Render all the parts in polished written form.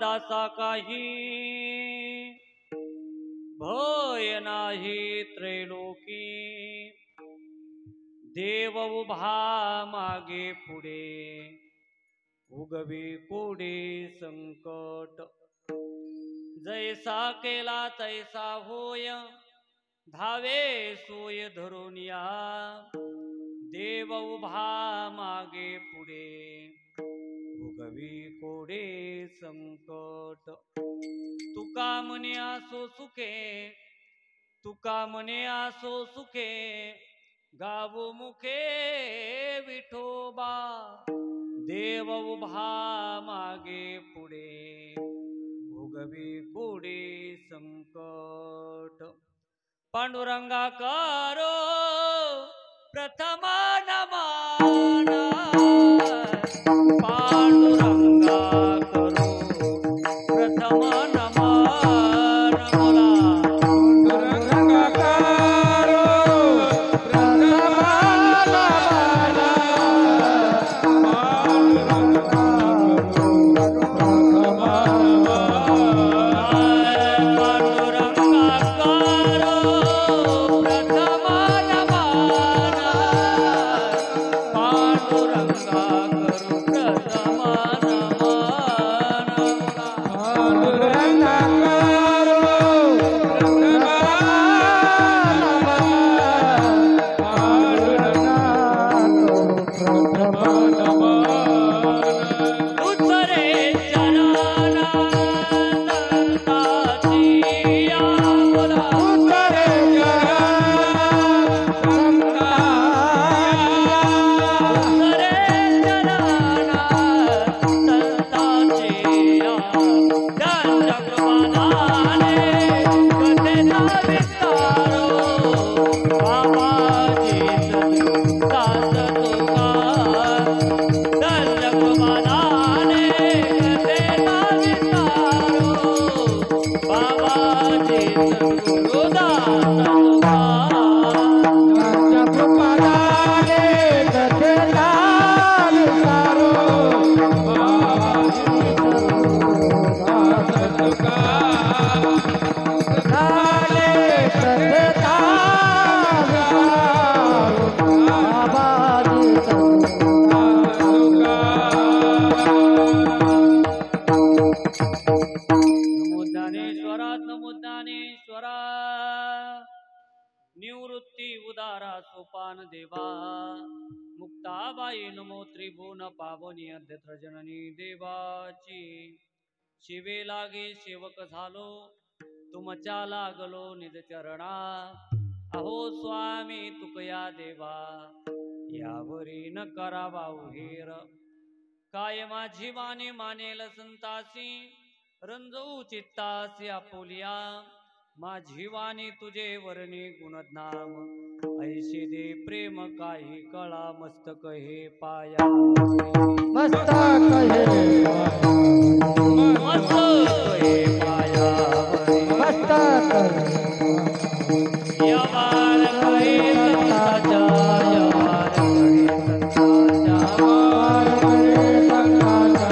दासा काही भय नाही त्रैलोकी देव उभा मागे पुढे उगवी कोडे संकट जैसा केला तैसा होय धावे सोय धरून या देव उभा मागे पुढे उगवी कोडे संकट तुका म्हणे असो सुखे तुका म्हणे असो सुखे गावो मुखे विठोबा देव उभा मागे पुढे भोगवी कोडे संकट पांडुरंगा करो प्रथम नमन पांडुरंगा करो प्रथम नमन बोला पांडुरंगा करो प्रथम नमन निवृत्ती उदारा सोपान देवा मुक्ताबाई नमो त्रिभुवन पावनी अध्यत्र जननी देवाची शिवे लागे सेवक झालो तुमच्या लागलो निज चरणा अहो स्वामी तुकया देवा यावरी न करावा उहेर काय माझी वाणी मानेल संतासी रंजवू चित्तासी आपुलिया माझी वाणी तुझे वर्णी गुणनाम ऐशी दे प्रेम काही कळा मस्तक हे पाया मस्तक हे पाया मस्तक यवार कहे संताचा यवार कहे संताचा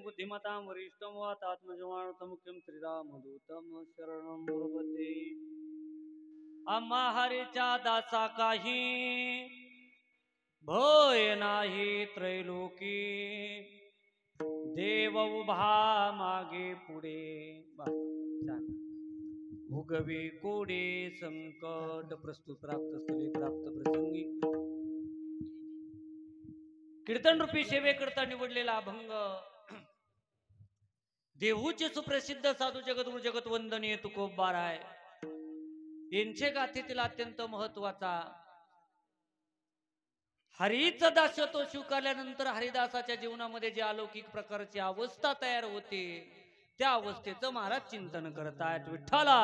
बुद्धिमतां वरिष्ठं वातात्मजमानतमुख्यं श्रीरामदूतं शरणं गुरुपते आम्हा हरीच्या दासा काही भय नाही त्रैलोकी देव उभा मागे पुढे भोगवे कोडे संकट प्रस्तुत प्राप्त स्थली प्राप्त प्रसंगी कीर्तन रूपी सेवेकरता निवडलेला अभंग देहूचे सुप्रसिद्ध साधू जगद्गुरु जगतवंदनीय तुकोबाराय यांचे गाथेतील अत्यंत महत्वाचा हरीच दासत्व स्वीकारल्यानंतर हरिदासाच्या जीवनामध्ये जे अलौकिक प्रकारची अवस्था तयार होते त्या अवस्थेचं महाराज चिंतन करतायत. विठ्ठला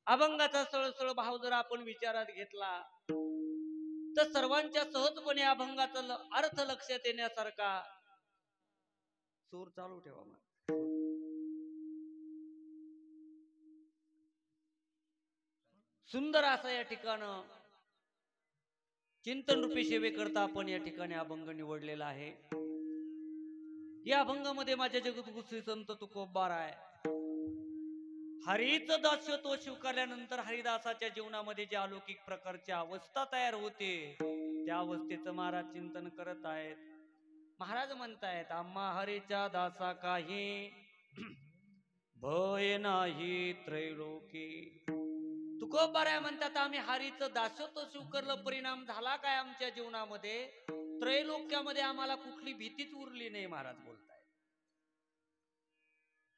अभंगाचा सळसळ भाव जर आपण विचारात घेतला तर सर्वांच्या सहजपणे अभंगाचा अर्थ लक्षात येण्यासारखा सूर चालू ठेवा. सुंदर असा या ठिकाण चिंतन रूपी सेवेकरता आपण या ठिकाणी अभंग निवडलेला आहे. या अभंगामध्ये माझ्या जगद्गुरु श्री संत तुकोबाराय हरीच दासत्व स्वीकारल्यानंतर हरिदासाच्या जीवनामध्ये जे अलौकिक प्रकारची अवस्था तयार होते त्या अवस्थेचं महाराज चिंतन करत आहेत. महाराज म्हणतायत आम्हा हरीच्या दासा काही भय नाही त्रैलोकी. तुकोबाराय म्हणतात आम्ही हरीचं दासत्व स्वीकारलं, परिणाम झाला काय आमच्या जीवनामध्ये? त्रैलोक्यामध्ये आम्हाला कुठली भीतीच उरली नाही. महाराज बोलताय.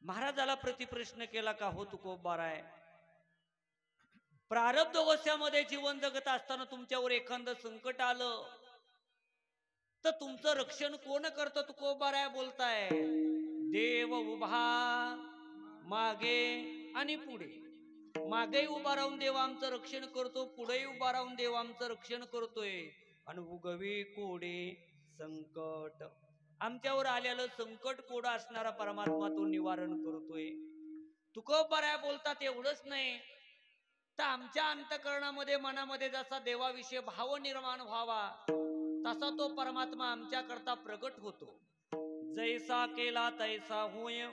महाराजाला प्रतिप्रश्न केला का हो तुकोबाराय, प्रारब्ध अवस्थेमध्ये जीवन जगत असताना तुमच्यावर एखादं संकट आलं तर तुमचं रक्षण कोण करतं? तुकोबाराय बोलताय देव उभा मागे आणि पुढे. मागे उभा राहून देव आमचं रक्षण करतो, पुढे उभा राहून देव आमचं रक्षण करतोय. आणि उगवी कोडे संकट, आमच्यावर आलेलं संकट कोड असणारा परमात्मा तो निवारण करतोय. तुकोबाराय बोलतात एवढंच नाही तर आमच्या अंतःकरणामध्ये मनामध्ये जसा देवाविषयी भाव निर्माण व्हावा तसा तो परमात्मा आमच्या करता प्रगट होतो. जैसा केला तैसा होय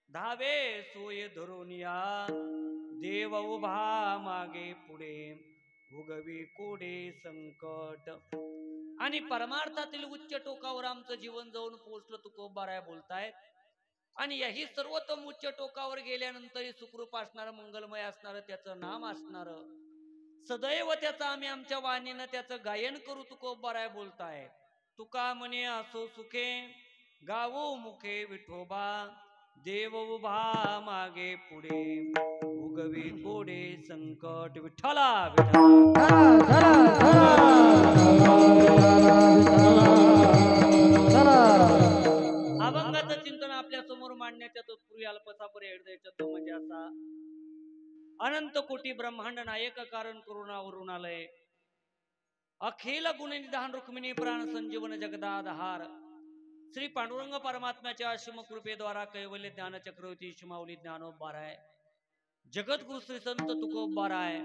धावे सोय धरून या, देव उभा मागे पुढे उगवी कोडे संकट. आणि परमार्थातील उच्च टोकावर आमचं जीवन जाऊन पोहोचलं तुकोबाराय बोलतायत. आणि याही सर्वोत्तम उच्च टोकावर गेल्यानंतर सुखरूप असणार, मंगलमय असणार, त्याचं नाम असणार, सदैव त्याचं आम्ही आमच्या वाणीनं त्याचं गायन करू. तुकोबाराय बोलताय तुका म्हणे असो सुखे गावो मुखे विठोबा, देव उभा मागे पुढे उगवी कोडे संकट. विठ्ठला अभंगाचं चिंतन आपल्या समोर मांडण्याच्या तत्पूर्वी अल्पसा पर्याय तो म्हणजे असा. अनंत कोटी ब्रह्मांड नायक कारण करुणावरून आलय, अखिल गुणनिधान रुक्मिणी प्राण संजीवन जगदाधार, श्री पांडुरंग परमात्म्याच्या असीम कृपेद्वारा कैवल्य ज्ञान चक्रवर्ती शिमावली ज्ञानोबाराय जगद्गुरु श्री संत तुकोबाराय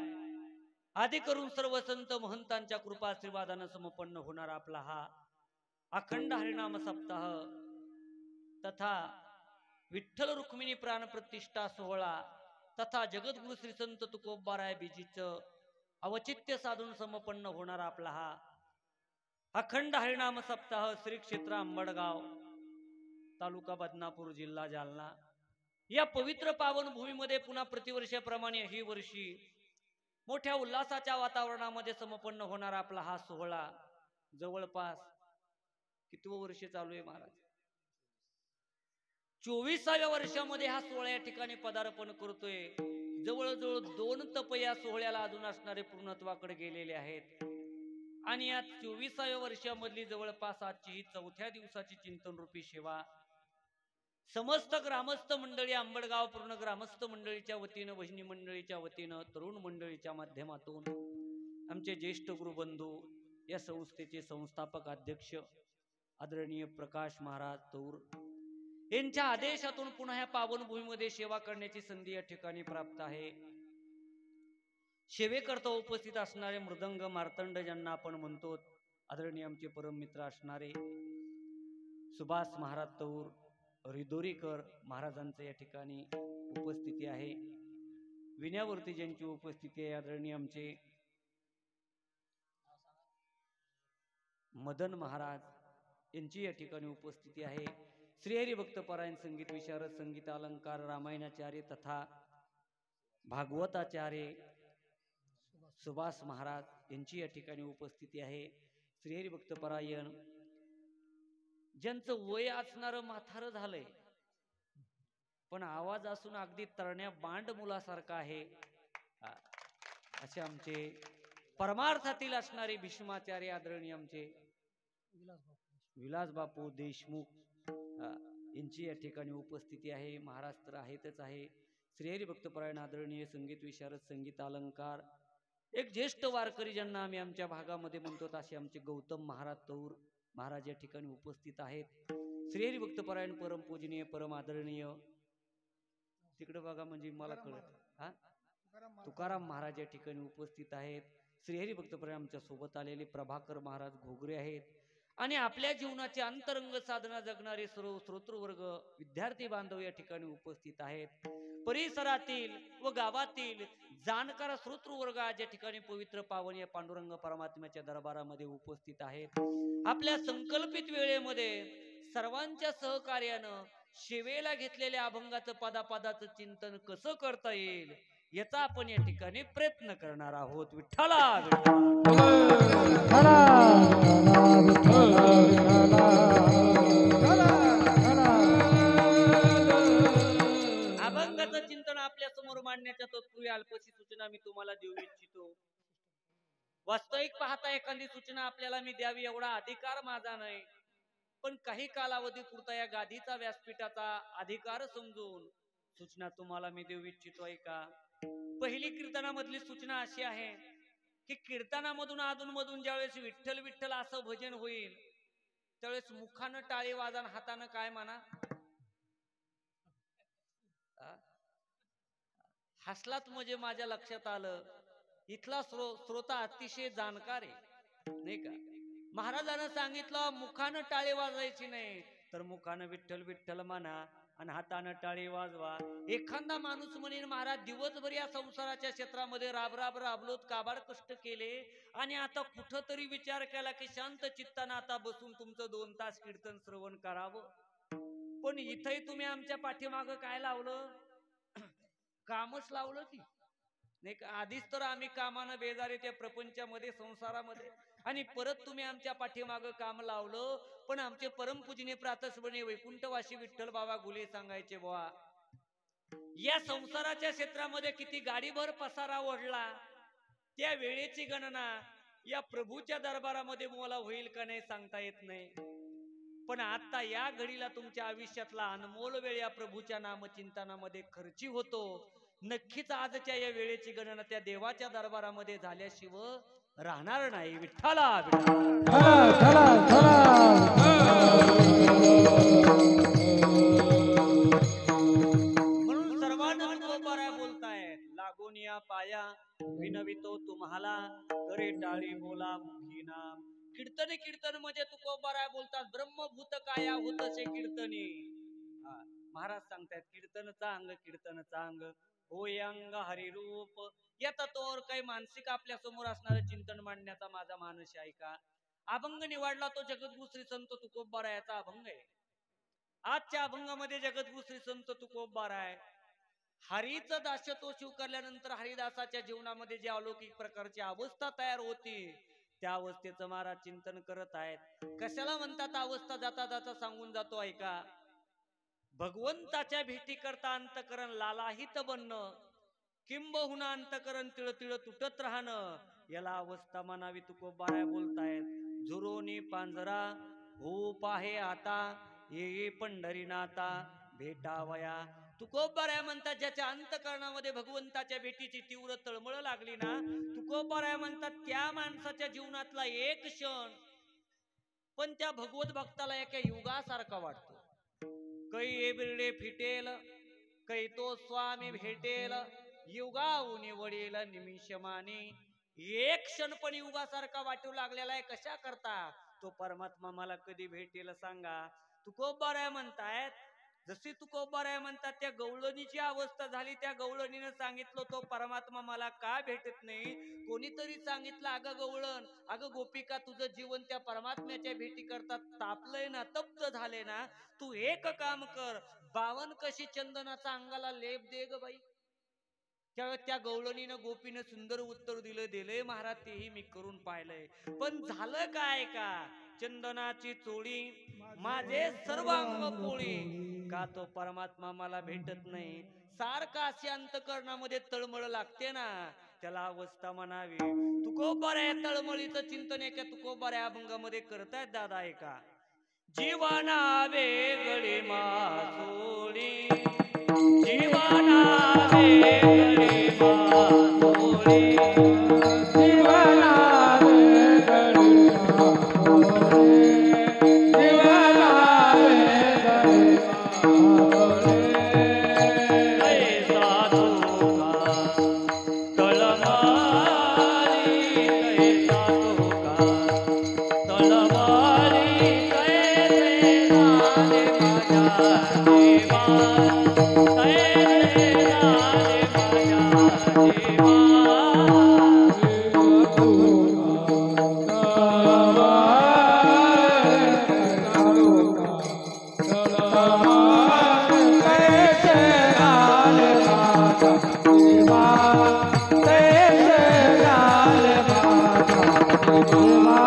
आदी करून सर्व संत महंतांच्या कृपा आशीर्वादानं संपन्न होणार आपला हा अखंड हरिनाम सप्ताह तथा विठ्ठल रुक्मिणी प्राण प्रतिष्ठा सोहळा तथा जगद्गुरु श्री संत तुकोबाराय बीजीचं अवचित्य साधून संपन्न होणार आपला हा अखंड हरिनाम सप्ताह श्री क्षेत्र अंबडगाव तालुका बदनापूर जिल्हा जालना या पवित्र पावन भूमीमध्ये पुन्हा प्रतिवर्षाप्रमाणे ही वर्षी मोठ्या उल्हासाच्या वातावरणामध्ये संपन्न होणार आपला हा सोहळा जवळपास कितवं वर्ष चालू आहे महाराज? 24व्या वर्षामध्ये हा सोहळा या ठिकाणी पदार्पण करतोय. जवळजवळ 2 तप या सोहळ्याला अजून असणारे पूर्णत्वाकडे गेलेले आहेत. आणि या 24व्या वर्षामधली जवळपास आजची ही 4थ्या दिवसाची चिंतन रूपी सेवा समस्त ग्रामस्थ मंडळी, आंबडगाव पूर्ण ग्रामस्थ मंडळीच्या वतीनं, भजनी मंडळीच्या वतीनं, तरुण मंडळीच्या माध्यमातून आमचे ज्येष्ठ गुरुबंधू, या संस्थेचे संस्थापक अध्यक्ष आदरणीय प्रकाश महाराज तौर यांच्या आदेशातून पुन्हा या पावनभूमीमध्ये सेवा करण्याची संधी या ठिकाणी प्राप्त आहे. सेवेकरता उपस्थित असणारे मृदंग मार्तंड ज्यांना आपण म्हणतो, आदरणीय आमचे परम मित्र असणारे सुभाष महाराज तौर रिदोरीकर महाराजांचं या ठिकाणी उपस्थिती आहे. विण्यावरती ज्यांची उपस्थिती आहे आदरणीय आमचे मदन महाराज यांची या ठिकाणी उपस्थिती आहे. श्रीहरी भक्तपरायण संगीत विशारद, संगीत अलंकार, रामायणाचार्य तथा भागवताचार्य सुभाष महाराज यांची या ठिकाणी उपस्थिती आहे. श्रीहरी भक्तपरायण ज्यांचं वय असणारं म्हातारं झालंय, पण आवाज असून अगदी तरण्या बांड मुलासारखा आहे, असे आमचे परमार्थातील असणारे भीष्माचार्य आदरणीय आमचे विलास बापू देशमुख यांची या ठिकाणी उपस्थिती आहे. महाराज तर आहेतच आहे. श्रीहरी भक्तपरायण आदरणीय संगीत विशारद, संगीत अलंकार, एक ज्येष्ठ वारकरी ज्यांना आम्ही आमच्या भागामध्ये म्हणतो असे आमचे गौतम महाराज तौर महाराज या ठिकाणी उपस्थित आहेत. श्रीहरी भक्तपरायण परम पूजनीय परम आदरणीय, तिकडे बघा म्हणजे मला कळत, तुकाराम महाराज या ठिकाणी उपस्थित आहेत. श्रीहरी भक्तपरायण आमच्या सोबत आलेले प्रभाकर महाराज घोगरे आहेत. आणि आपल्या जीवनाचे अंतरंग साधना जगणारे सर्व श्रोतृवर्ग, विद्यार्थी बांधव या ठिकाणी उपस्थित आहेत. परिसरातील व गावातील जाणकार श्रोतृवर्ग आज या ठिकाणी पवित्र पावन या पांडुरंग परमात्म्याच्या दरबारामध्ये उपस्थित आहेत. आपल्या संकल्पित वेळेमध्ये सर्वांच्या सहकार्यानं सेवेला घेतलेल्या अभंगाचं पदापदाचं चिंतन कसं करता येईल याचा आपण या ठिकाणी प्रयत्न करणार आहोत. विठ्ठला अभंगाचं चिंतन आपल्या समोर मांडण्याच्या तत्पूर्वी अल्पशी सूचना मी तुम्हाला देऊ इच्छितो. वास्तविक पाहता एखादी सूचना आपल्याला मी द्यावी एवढा अधिकार माझा नाही, पण काही कालावधी पुरता या गादीचा व्यासपीठाचा अधिकार समजून सूचना तुम्हाला मी देऊ इच्छितो. ऐका. पहिली कीर्तनामधली सूचना अशी आहे की कीर्तनामधून अधूनमधून ज्यावेळेस विठ्ठल विठ्ठल असं भजन होईल त्यावेळेस मुखानं टाळी वाजन, हातानं काय म्हणा, हसलात म्हणजे माझ्या लक्षात आलं इथला श्रोता अतिशय जाणकार आहे, नाही का. महाराजांना सांगितलं मुखानं टाळी वाजवायची नाही, तर मुखानं विठ्ठल विठ्ठल म्हणा आणि हातानं टाळी वाजवा. एखादा माणूस म्हणेन महाराज दिवसभर या संसाराच्या क्षेत्रामध्ये राबलोत, काबाड कष्ट केले आणि आता कुठंतरी विचार केला की शांत चित्तानं आता बसून तुमचं 2 तास कीर्तन श्रवण करावं. पण इथंही तुम्ही आमच्या पाठीमागं काय लावलं, कामच लावलं की नाही का. आधीच तर आम्ही कामानं बेजारे त्या प्रपंचामध्ये संसारामध्ये, आणि परत तुम्ही आमच्या पाठीमागं काम लावलं. पण आमचे परमपूजनीय प्रातस्मरणीय वैकुंठवासी विठ्ठल बाबा गुले सांगायचे, बुवा या संसाराच्या क्षेत्रामध्ये किती गाडीभर पसारा ओढला, त्या वेळेची गणना या प्रभूच्या दरबारामध्ये मला होईल का नाही सांगता येत नाही. पण आता या घडीला तुमच्या आयुष्यातला अनमोल वेळ या प्रभूच्या नामचिंतनामध्ये खर्ची होतो. नक्कीच आजच्या या वेळेची गणना त्या देवाच्या दरबारामध्ये झाल्याशिवाय राहणार नाही. विठ्ठला म्हणून सर्वांना तुकोबाराया बोलतायत, लागून या पाया विनवितो तुम्हाला, करे टाळी बोला मुखी नाम. कीर्तन म्हणजे तुकोबाराया बोलतात ब्रह्मभूत काया होतसे कीर्तनी. महाराज सांगतायत कीर्तनचा अंग होय अंग हरिरूप. या तत्वावर काही मानसिक आपल्या समोर असणारं चिंतन मांडण्याचा माझा मानस आहे का. अभंग निवडला तो जगद्गुरु श्री संत तुकोबारायाचा अभंग आहे. आजच्या अभंगामध्ये जगद्गुरु श्री संत तुकोबाराय हरीचं दासत्व स्वीकारल्यानंतर हरिदासाच्या जीवनामध्ये जी अलौकिक प्रकारची अवस्था तयार होती त्या अवस्थेचं महाराज चिंतन करत आहेत. कशाला म्हणतात अवस्था, जाता जाता सांगून जातो ऐका. भगवंताच्या भेटी करता अंतकरण लालाहित बनणं, किंबहुना अंतकरण तिळतिळ तुटत राहणं, याला अवस्था म्हणावी. तुकोबाराय बोलतायत, झुरोनी पांजरा हो पाहे आता, ये पंढरीनाथा भेटावया. तुकोबाराया म्हणतात ज्याच्या अंतकरणामध्ये भगवंताच्या भेटीची तीव्र तळमळ लागली ना, तुकोबाराया म्हणतात त्या माणसाच्या जीवनातला एक क्षण पण त्या भगवत भक्ताला एका युगासारखा वाटतो. कै बिरडे फिटेल, कै तो स्वामी भेटेल, युगाऊनी वडील निमिषमानी. एक क्षण पण युगासारखा वाटू लागलेला आहे. कशा करता? तो परमात्मा मला कधी भेटेल सांगा. तुकोबाराया म्हणतायत, जशी तुकोबाराया म्हणतात त्या गवळणीची अवस्था झाली. त्या गवळणीनं सांगितलं तो परमात्मा मला का भेटत नाही. कोणीतरी सांगितलं अगं गवळण, अगं गोपिका, तुझं जीवन त्या परमात्म्याच्या भेटी करता तापलंय ना, तप्त झाले ना, तू एक काम कर, 52 कशी चंदनाचा अंगाला लेप दे ग बाई. त्यावेळेस त्या गवळणीनं गोपीनं सुंदर उत्तर दिले महाराज, तेही मी करून पाहिलंय. पण झालं काय का, चंदनाची चोळी माझे सर्वांग पोळी. का तो परमात्मा मला भेटत नाही. सारखा अशी अंतकरणामध्ये तळमळ लागते ना, त्याला अवस्था म्हणावी. तुकोबाराया तळमळीचं चिंतन एका तुकोबाराया अभंगामध्ये करतायत दादा. ऐका. जीवना वेगळी मासोळी, जीवना वेगळी मासोळी, जीवना वेगळी मासोळी, जीवना वेगळी मासोळी. कैसा धोका तळमारी, कैसा धोका तळमारी, कैसे झाले माझ्या देवा, कैसे झाले माझ्या देवा.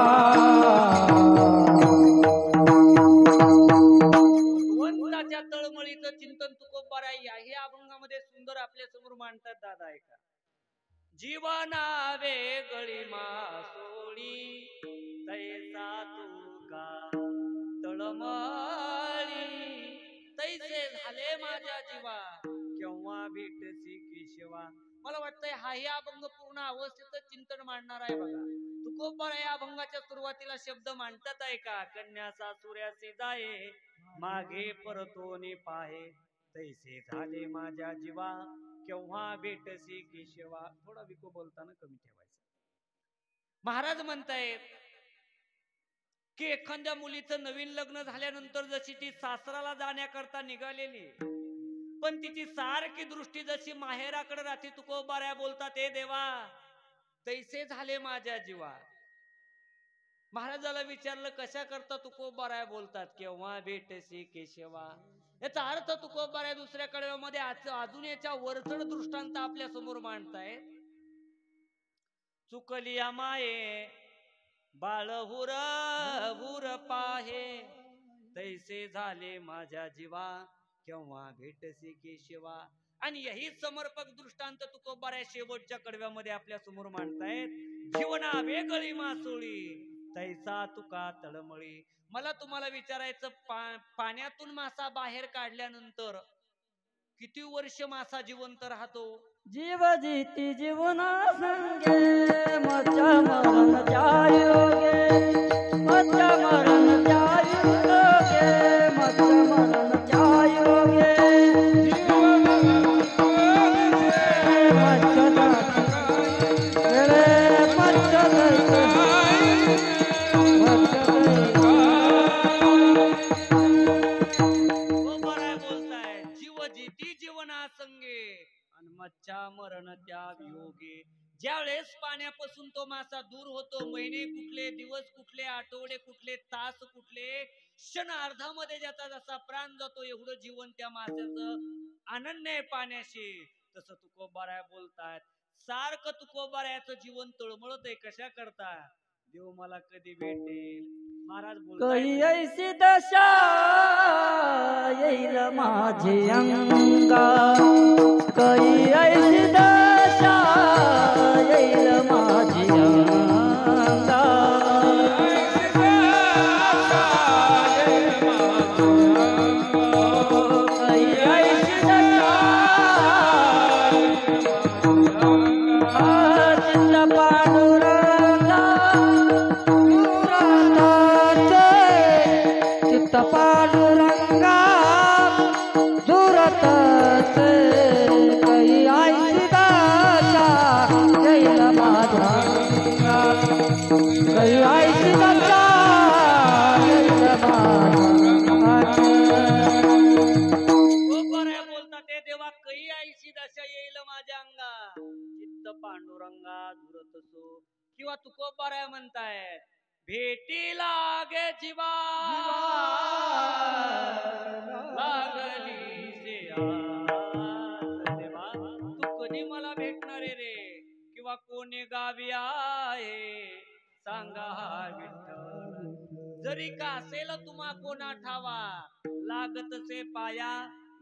भगवंताच्या तळमळीचं चिंतन तुकोबाराया याही अभंगामध्ये सुंदर आपल्या समोर मांडतात दादा. ऐका. जीवना वेगळी मासोळी, तैसा तुका तळमळी, तैसे झाले माझ्या जीवा, केव्हा भेटसी केशवा. मला वाटतंय हाही अभंग पूर्ण अवस्थेत चिंतन मांडणार आहे बघा. तुकोबाराया अभंगाच्या सुरुवातीला शब्द मांडतात. ऐका. कन्या सासुऱ्यासी जाये, मागे परतोनी पाहे, तैसे झाले माझ्या जीवा, केव्हा भेटसी केशवा. थोडा विको बोलताना कमी ठेवायचा. महाराज म्हणतायत की एखाद्या मुलीचं नवीन लग्न झाल्यानंतर जशी ती सासराला जाण्याकरता निघालेली, पण तिची सारखी दृष्टी जशी माहेराकडे राहते. तुकोबाराया बोलतात, ए देवा, तैसे झाले माझ्या जीवा. महाराजाला विचारलं कशा करता. तुकोबाराया बोलतात, केव्हा भेटसी केशवा. याचा अर्थ तुकोबाराया दुसऱ्या मध्ये अजून याच्या वरचढ दृष्टांत आपल्या समोर मांडताय. चुकली माये बाळ हुर हुर पाहे, तैसे झाले माझ्या जीवा, केव्हा भेटसी केशवा. आणि यही समर्पक दृष्टांत तुकोबाराया शेवटच्या कडव्यामध्ये आपल्या समोर मांडतायत. जीवना वेगळी मासोळी, तैसा तुका तळमळी. मला तुम्हाला विचारायचं, पाण्यातून मासा बाहेर काढल्यानंतर किती वर्ष मासा जिवंत राहतो? जीव जीती जीवना संगे, मच्या मरण जायोगे, मच्या मरण जायोगे, मच्या मरण जायोगे. मच्छा मरण त्या योगे. ज्यावेळेस पाण्यापासून तो मासा दूर होतो, महिने कुठले, दिवस कुठले, आठवडे कुठले, तास कुठले, क्षण अर्धामध्ये ज्याचा जसा प्राण जातो, एवढं जीवन त्या माशाचं अनन्य आहे पाण्याशी. तसं तुकोबाराया बोलतात, सारखं तुकोबारायाचं जीवन तळमळत आहे. कशा करता? देव मला कधी भेटेल. महाराज कही ऐसी दशा येईल माझी अंगा, कही ऐसी दशा येईल माझी अंगा. कही कही ऐसी दशा येईल माझ्या बरं बोलता ते देवा कही ऐशी दशा येईल माझ्या अंगा चित्त पांडुरंगा धुरतसो किंवा तुकोबाराय म्हणताय भेटी लागे जीवा लागली से आस देवा तू कधी मला भेटणार आहे रे किंवा कोणी गावी आहे सांगा हा विठ्ठल जरी का असेल तुम्हा कोणा ठावा लागतसे पाया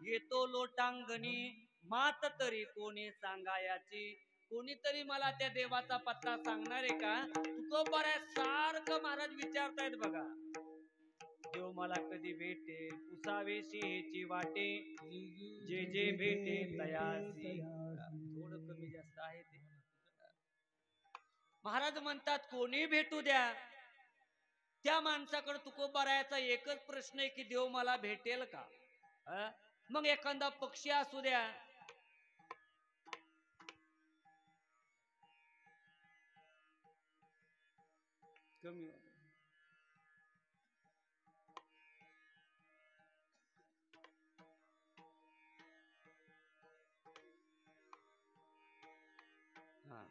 येतो लोटांगणी मात तरी कोणी सांगायाची कोणीतरी मला त्या देवाचा पत्ता सांगणार आहे का तुकोबाराय सारखं महाराज विचारतायत बघा देव मला कधी भेटे पुसावेशीची वाटे जे जे भेटे तयासी थोडं कमी जास्त आहे ते महाराज म्हणतात कोणी भेटू द्या त्या माणसाकडे तुकोबारायाचा एकच प्रश्न आहे की देव मला भेटेल का मग एखादा पक्षी असू द्या कमी हा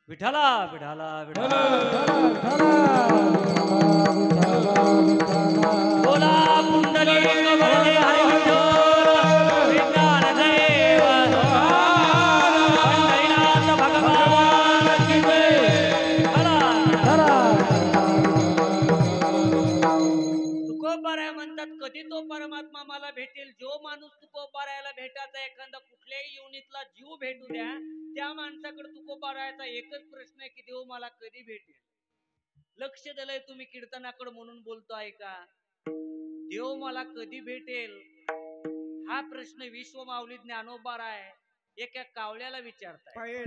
विठाला विठाला विठाला बोला पुंडलिक वरदे हरी विठ्ठल विज्ञान देव पंढरीनाथ भगवान की जय तुकोबाराय म्हणतात कधी तो परमात्मा मला भेटेल जो माणूस तुकोबारायला भेटायचा एखादा कुठल्याही योनीतला जीव भेटू द्या त्या माणसाकडे तुकोबारायचा एकच प्रश्न आहे की देव मला कधी भेटेल लक्ष दिलंय तुम्ही कीर्तनाकडे म्हणून बोलतो आहे का देव मला कधी भेटेल हा प्रश्न विश्वमाऊली ज्ञानोबाराय एका कावळ्याला विचारताय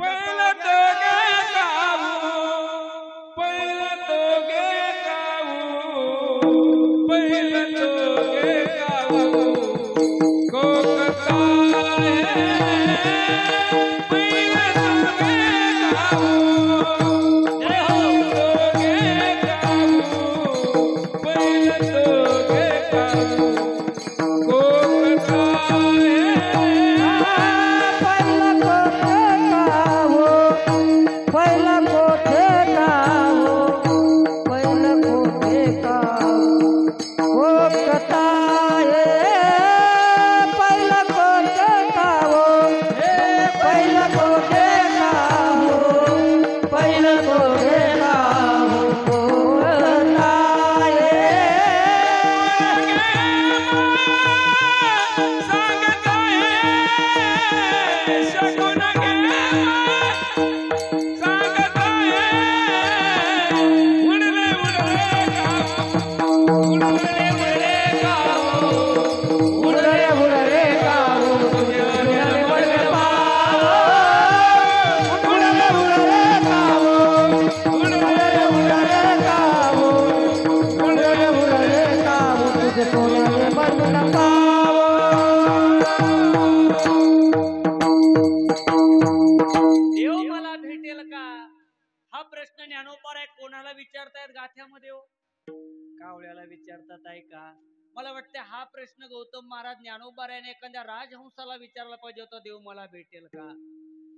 मला वाटतं हा प्रश्न गौतम महाराज ज्ञानोबारायाने एखाद्या राजहंसाला विचारला पाहिजे होता देव मला भेटेल का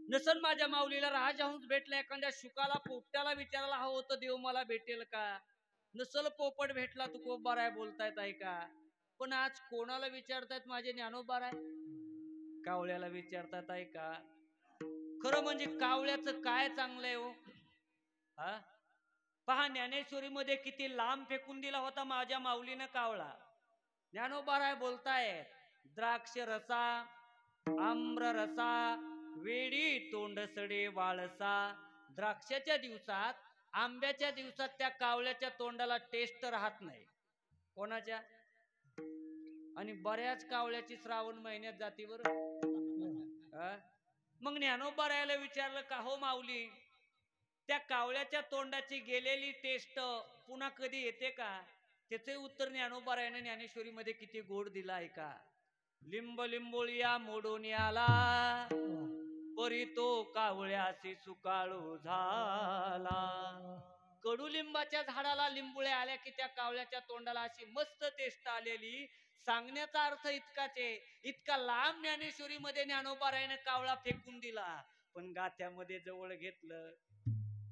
नसन माझ्या माऊलीला राजहंस भेटला एखाद्या शुकाला पोपट्याला विचारायला हवं होतं देव मला भेटेल का नसल पोपट भेटला तुकोबाराय बोलतायत आहे का पण आज कोणाला विचारतायत माझे ज्ञानोबाराय कावळ्याला विचारतात आहे का खरं म्हणजे कावळ्याचं काय चांगलंय हो हा पहा ज्ञानेश्वरी मध्ये किती लांब फेकून दिला होता माझ्या माऊलीनं कावळा ज्ञानोबाराय बोलताय द्राक्ष रसा आम्र रसा वेडी तोंडसडे वाळसा द्राक्षाच्या दिवसात आंब्याच्या दिवसात त्या कावळ्याच्या तोंडाला टेस्ट राहत नाही कोणाच्या आणि बऱ्याच कावळ्याची श्रावण महिन्यात जातीवर मग ज्ञानोबारायाला विचारलं का हो माऊली त्या कावळ्याच्या तोंडाची गेलेली टेस्ट पुन्हा कधी येते का? त्याचे उत्तर ज्ञानोबारायाने ज्ञानेश्वरीमध्ये किती गोड दिला आहे का? लिंब लिंबोळिया मोडून आला, परी तो कावळ्याशी सुकाळू झाला. कडुलिंबाच्या झाडाला लिंबुळ्या आल्या की त्या कावळ्याच्या तोंडाला अशी मस्त टेस्ट आलेली. सांगण्याचा अर्थ इतकाच आहे. इतका लांब ज्ञानेश्वरीमध्ये ज्ञानोबारायाने कावळा फेकून दिला, पण गाथ्यामध्ये जवळ घेतलं.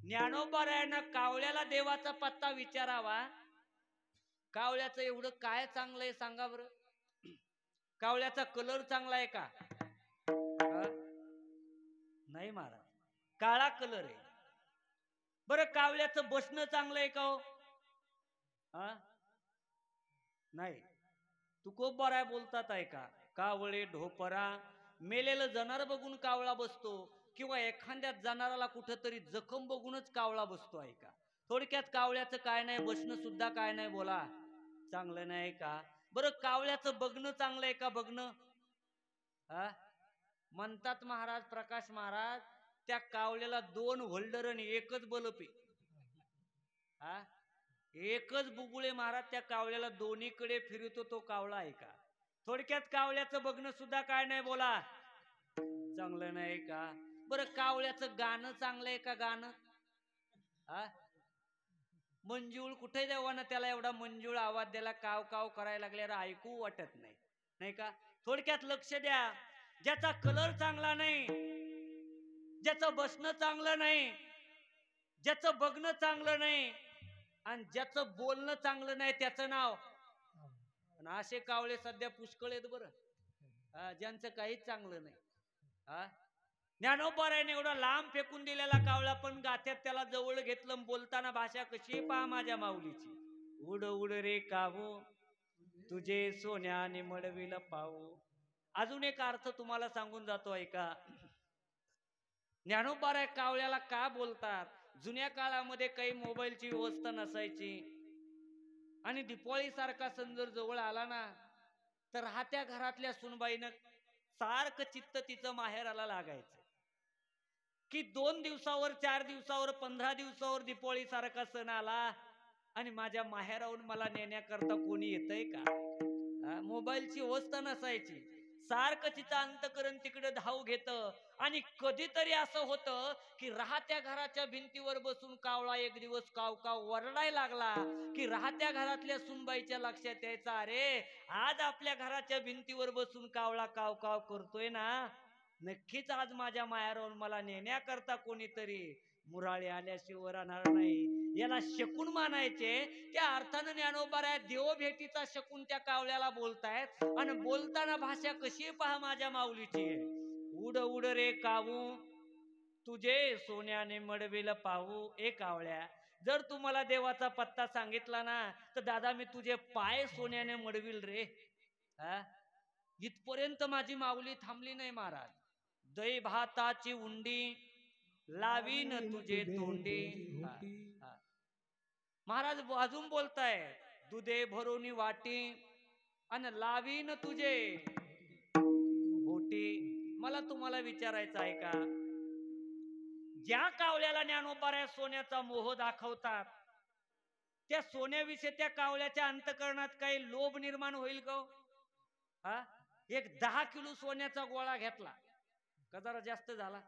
ज्ञानोबारायानं कावळ्याला देवाचा पत्ता विचारावा. कावळ्याचं एवढं काय चांगलं आहे सांगा बरं? कावळ्याचा कलर चांगला आहे का? नाही महाराज, काळा कलर आहे. बरं कावळ्याचं बसणं चांगलं आहे का हो? नाही. तुकोबाराय बोलतात आहे का? कावळे ढोपरा, मेलेलं जनावर बघून कावळा बसतो, किंवा एखाद्या जनावराला कुठंतरी जखम बघूनच कावळा बसतो आहे का? थोडक्यात कावळ्याचं काय नाही, बसणं सुद्धा काय नाही बोला, चांगलं नाही का? बरं कावळ्याचं बघणं चांगलं आहे का? बघणं म्हणतात महाराज प्रकाश महाराज, त्या कावळ्याला 2 होल्डर आणि एकच बल्ब आहे. एकच बुबुळे महाराज त्या कावळ्याला दोन्हीकडे फिरवतो, तो कावळा आहे का? थोडक्यात कावळ्याचं बघणं सुद्धा काय नाही बोला, चांगलं नाही का? बरं कावळ्याचं गाणं चांगलं आहे का? गाणं मंजूळ कुठे देवाना त्याला एवढा मंजूळ आवाज द्याला, काव काव करायला लागल्यावर ऐकू वाटत नाही, नाही का? थोडक्यात लक्ष द्या, ज्याचा कलर चांगला नाही, ज्याचं बसणं चांगलं नाही, ज्याचं बघणं चांगलं नाही, आणि ज्याचं बोलणं चांगलं नाही, त्याचं नाव. पण असे कावळे सध्या पुष्कळ आहेत बरं, ज्यांचं काहीच चांगलं नाही. ज्ञानोबारायाने एवढा लांब फेकून दिलेला कावळा, पण गाथ्यात त्याला जवळ घेतलं. बोलताना भाषा कशी पहा माझ्या माऊलीची. उड उड रे कावू, तुझे सोन्याने मडविल पाहू. अजून एक अर्थ तुम्हाला सांगून जातो ऐका. ज्ञानोबाराय कावळ्याला का बोलतात? जुन्या काळामध्ये काही मोबाईलची व्यवस्था नसायची, आणि दिपावळी सारखा सण जर जवळ आला ना, तर राहत्या घरातल्या सुनबाईनं सारखं चित्त तिचं माहेराला लागायचं, की 2 दिवसावर, 4 दिवसावर, 15 दिवसावर दिपावळी सारखा सण आला आणि माझ्या माहेराहून मला नेण्याकरता कोणी येतंय का? मोबाईलची व्यवस्था नसायची. सारखं तिचं अंतकरण तिकडे धाव घेत, आणि कधीतरी असं होतं की राहत्या घराच्या भिंतीवर बसून कावळा एक दिवस काव काव वरडायला लागला, की राहत्या घरातल्या सुनबाईच्या लक्षात यायचं, अरे आज आपल्या घराच्या भिंतीवर बसून कावळा काव काव करतोय ना, नक्कीच आज माझ्या माहेरावरून मला नेण्याकरता कोणीतरी मुराळे आल्याशिवाय राहणार नाही. याला शकुन मानायचे. त्या अर्थानं ज्ञानोबाराय देव भेटीचा शकुन त्या कावळ्याला बोलतायत, आणि बोलताना भाषा कशी पहा माझ्या माऊलीची. उड उड रे कावू, तुझे सोन्याने मडविल पाहू. ए कावळ्या, जर तुम्हाला देवाचा पत्ता सांगितला ना, तर दादा मी तुझे पाय सोन्याने मडविल रे. इथपर्यंत माझी माऊली थांबली नाही महाराज. दही भाताची उंडी लावीन तुझे तोंडी. महाराज अजून बोलताय, दुधे भरोनी वाटी आणि लावीन तुझे होटी. मला तुम्हाला विचारायचं आहे का, ज्या कावळ्याला ज्ञानोबाराय सोन्याचा मोह दाखवतात, त्या सोन्याविषयी त्या कावळ्याच्या अंतकरणात काही लोभ निर्माण होईल का? एक 10 किलो सोन्याचा गोळा घेतला का जरा जास्त झाला,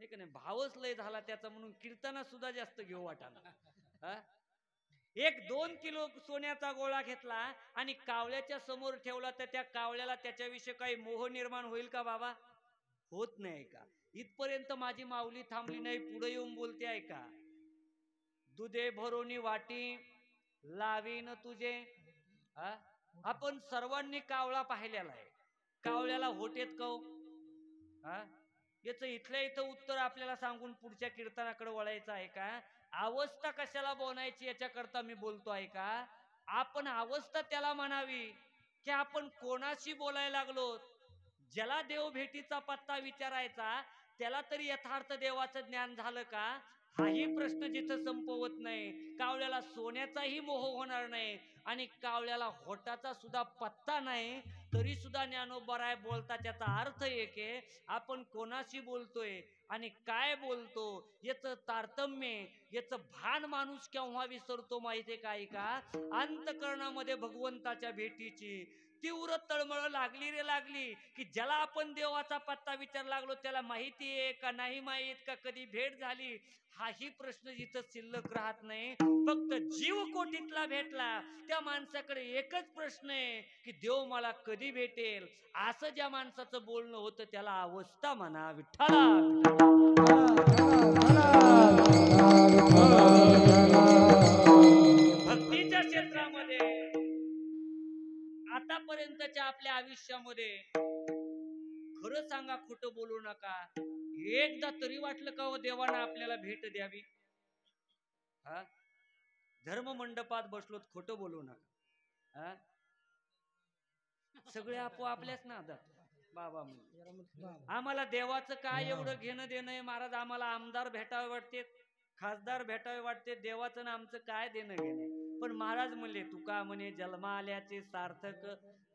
हे का नाही? भावच लय झाला त्याचा, म्हणून कीर्तना सुद्धा जास्त घेऊ वाटाना. एक 2 किलो सोन्याचा गोळा घेतला आणि कावळ्याच्या समोर ठेवला, तर त्या कावळ्याला त्याच्याविषयी काही मोह निर्माण होईल का बाबा? होत नाही का? इथपर्यंत माझी माऊली थांबली नाही, पुढे येऊन बोलते आहे का, दुधे भरोनी वाटी लावीन तुझे. आपण सर्वांनी कावळा पाहिलेला आहे. कावळ्याला होटेत कव. याच इथल्या इथं उत्तर आपल्याला सांगून पुढच्या कीर्तनाकडे वळायचं आहे का? अवस्था कशाला बोलायची याच्याकरता मी बोलतो आहे का, आपण अवस्था त्याला म्हणावी की आपण कोणाशी बोलायला लागलो. ज्याला देव भेटीचा पत्ता विचारायचा, त्याला तरी यथार्थ देवाचं ज्ञान झालं का, हाही प्रश्न जिथं संपवत नाही. कावळ्याला सोन्याचाही मोह होणार नाही, आणि कावळ्याला होटाचा सुद्धा पत्ता नाही, तरी सुद्धा ज्ञानोबराय बोलता त्याचा अर्थ एक आहे, आपण कोणाशी बोलतोय आणि काय बोलतो याचं तारतम्य, याचं भान माणूस केव्हा विसरतो माहितीये काय का? अंतकरणामध्ये भगवंताच्या भेटीची तीव्र तळमळ लागली रे लागली, की ज्याला आपण देवाचा पत्ता विचार लागलो त्याला माहिती आहे का नाही माहीत, का कधी भेट झाली, हाही प्रश्न जिथं शिल्लक राहत नाही. फक्त जीव कोटीतला भेटला त्या माणसाकडे एकच प्रश्न आहे की देव मला कधी भेटेल. असं ज्या माणसाचं बोलणं होतं त्याला अवस्था म्हणा विठ्ठला. भक्तीच्या क्षेत्रामध्ये आतापर्यंतच्या आपल्या आयुष्यामध्ये खरं सांगा, खोटं बोलू नका, एकदा तरी वाटलं का हो देवानं आपल्याला भेट द्यावी? हा, धर्म मंडपात बसलोत, खोटं बोलू नका. हा, सगळे आपोआपल्याच नादात. बाबा आम्हाला देवाचं काय एवढं घेणं देणं आहे महाराज? आम्हाला आमदार भेटावे वाटते, खासदार भेटावे वाटते, देवाचं ना आमचं काय देणं घेणं? पण महाराज म्हणले, तुका म्हणे जन्मा आल्याचे सार्थक,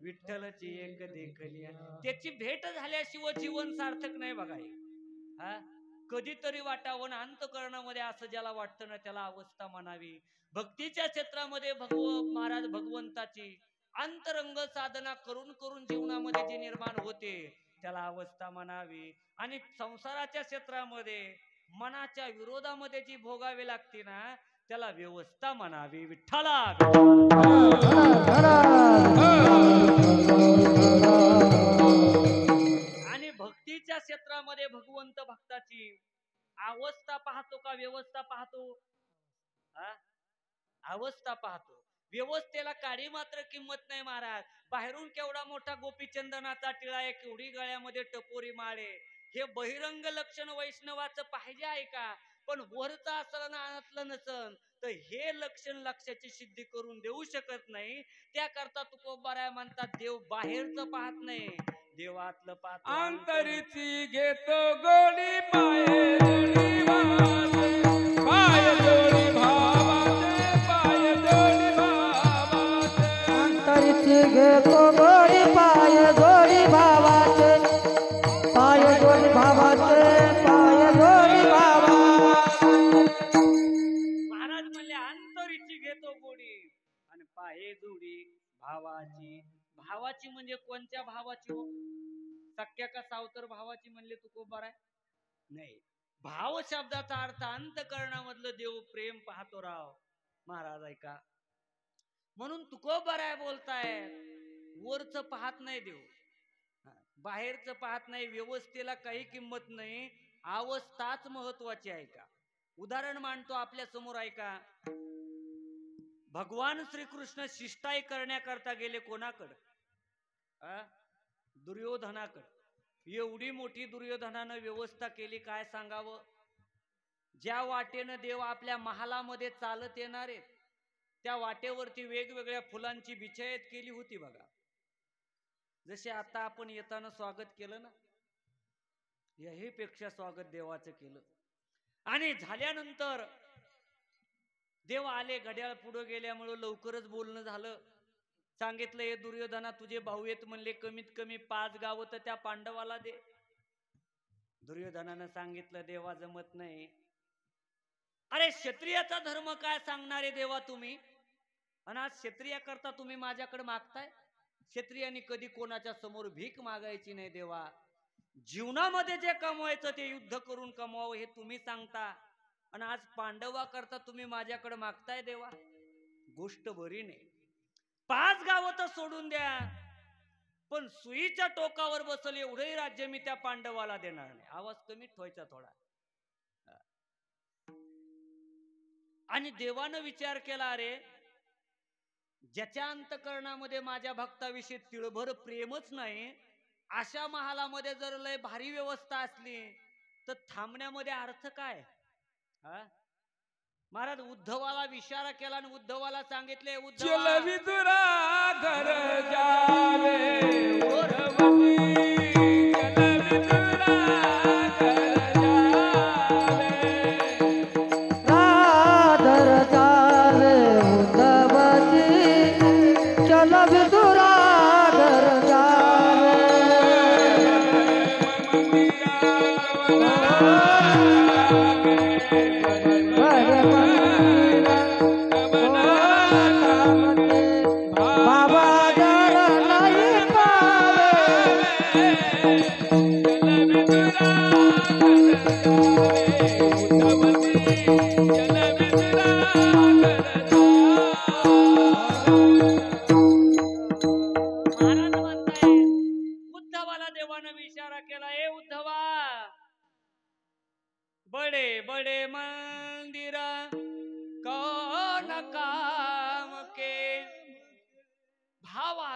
विठ्ठलची एक देखली. त्याची भेट झाल्याशिवाय जीवन सार्थक नाही बघा. हा, कधीतरी वाटावं ना अंतकरणामध्ये असं ज्याला वाटतं ना त्याला अवस्था म्हणावी. भक्तीच्या क्षेत्रामध्ये महाराज भगवंताची अंतरंग साधना करून करून जीवनामध्ये जे निर्माण होते त्याला अवस्था म्हणावी. आणि संसाराच्या क्षेत्रामध्ये मनाच्या विरोधामध्ये जी भोगावी लागते ना त्याला व्यवस्था म्हणावी विठ्ठला. आणि भक्तीच्या क्षेत्रामध्ये भगवंत भक्ताची अवस्था पाहतो का व्यवस्था पाहतो? अवस्था पाहतो. व्यवस्थेला काडी मात्र किंमत नाही महाराज. बाहेरून केवढा मोठा गोपीचंदनाचा टिळा आहे, केवढी गळ्यामध्ये टपोरी माळे, हे बहिरंग लक्षण वैष्णवाचं पाहिजे आहे का? पण वरचं असलं ना आतलं नसन तर हे लक्षण लक्षाची सिद्धी करून देऊ शकत नाही. त्याकरता तुकोबाराय म्हणतात, देव बाहेरचं पाहत नाही, देवातलं पाहतो. अंतरीची घेतो गोडी पाये जोडी भावाचे, पाय जोडी भावाचे, पाय जोडी भावाचे. अंतरीची घेतो गोडी पाय जोडी भावाचे, पाय जोडी भावाचे, पाय जोडी भावाचे. महाराज म्हणले अंतरीची घेतो गोडी आणि पाये जोडी भावाची. भावाची म्हणजे कोणत्या भावाची हो? सख्या का सावतर भावाची म्हणले तुकोबाराय? नाही, भाव शब्दाचा अर्थ अंतकरणामधलं देव प्रेम पाहतो राव महाराज. ऐका, म्हणून तुकोबाराय बोलताय, वरच पाहत नाही देव, बाहेरचं पाहत नाही, व्यवस्थेला काही किंमत नाही, अवस्थाच महत्वाची आहे. का उदाहरण मांडतो आपल्या समोर. ऐका, भगवान श्रीकृष्ण शिष्टाई करण्याकरता गेले कोणाकडे? दुर्योधनाकडे. एवढी मोठी दुर्योधनानं व्यवस्था केली, काय सांगावं. ज्या वाटेनं देव आपल्या महालामध्ये चालत येणारे त्या वाटेवरती वेगवेगळ्या फुलांची बिछायत केली होती बघा. जसे आता आपण येताना स्वागत केलं ना, याही पेक्षा स्वागत देवाचं केलं. आणि झाल्यानंतर देव आले, घड्याळ पुढे गेल्यामुळे लवकरच बोलणं झालं. सांगितलं, हे दुर्योधना तुझे भाऊ येत म्हणले, कमीत कमी 5 गावं तर त्या पांडवाला दे. दुर्योधनानं सांगितलं, देवा जमत नाही. अरे क्षत्रियाचा धर्म काय सांगणारे देवा तुम्ही, आणि आज क्षत्रिया करता तुम्ही माझ्याकडे मागताय? क्षत्रियांनी कधी कोणाच्या समोर भीक मागायची नाही देवा. जीवनामध्ये जे कमवायचं ते युद्ध करून कमवावं हे तुम्ही सांगता, आणि आज पांडवा करता तुम्ही माझ्याकडे मागताय देवा. गोष्ट बरी नाही. 5 गावं तर सोडून द्या, पण सुईच्या टोकावर बसल एवढंही राज्य मी त्या पांडवाला देणार नाही. आवाज कमी ठेवायचा थोडा. आणि देवानं विचार केला, अरे ज्याच्या अंतकरणामध्ये माझ्या भक्ताविषयी तिळभर प्रेमच नाही, अशा महालामध्ये जर लय भारी व्यवस्था असली तर थांबण्यामध्ये अर्थ काय? महाराज उद्धवाला विचार केला आणि उद्धवाला सांगितले, उद्धवा घर जावे उद्धवजी, चल विदुरा घर जावे.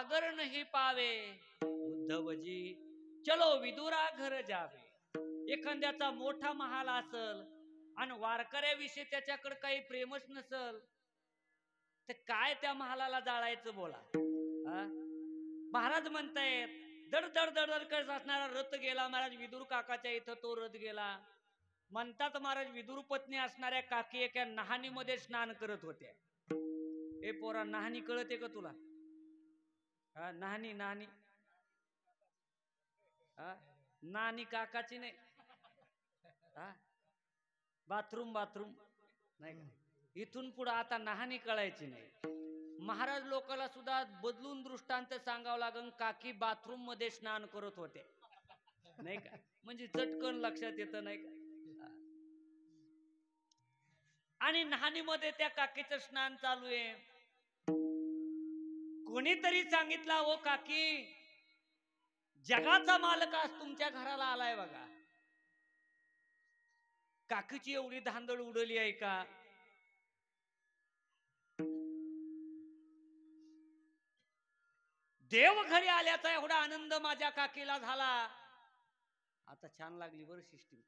सागर नहीं पावे उद्धवजी चलो विदुरा घर जावे. एखाद्याचा मोठा महाल असल आणि वारकऱ्याविषयी त्याच्याकडे काही प्रेमच नसल तर काय त्या महालाला जाळायचं बोला. महाराज म्हणतायत दड दड दड दड करत असणारा रथ गेला महाराज विदुर काकाच्या इथं तो रथ गेला. म्हणतात महाराज विदुर पत्नी असणाऱ्या काकी एका नहानीमध्ये स्नान करत होत्या. ए पोरा नहानी कळते का तुला? नहानी नहानी नानी काकाची नाही. बाथरूम बाथरूम नाही का? इथून पुढे आता नहानी कळायची नाही. महाराज लोकाला सुद्धा बदलून दृष्टांत सांगावं लागेल. काकी बाथरूम मध्ये स्नान करत होते नाही का, म्हणजे चटकन लक्षात येतं नाही का. आणि नहानीमध्ये त्या काकीचं स्नान चालू आहे. कोणीतरी सांगितलं ओ काकी जगाचा मालक आज तुमच्या घराला आलाय बघा. काकीची एवढी धांदळ उडली आहे का? देव घरी आल्याचा एवढा आनंद माझ्या काकीला झाला. आता छान लागली बरं सिस्टीम.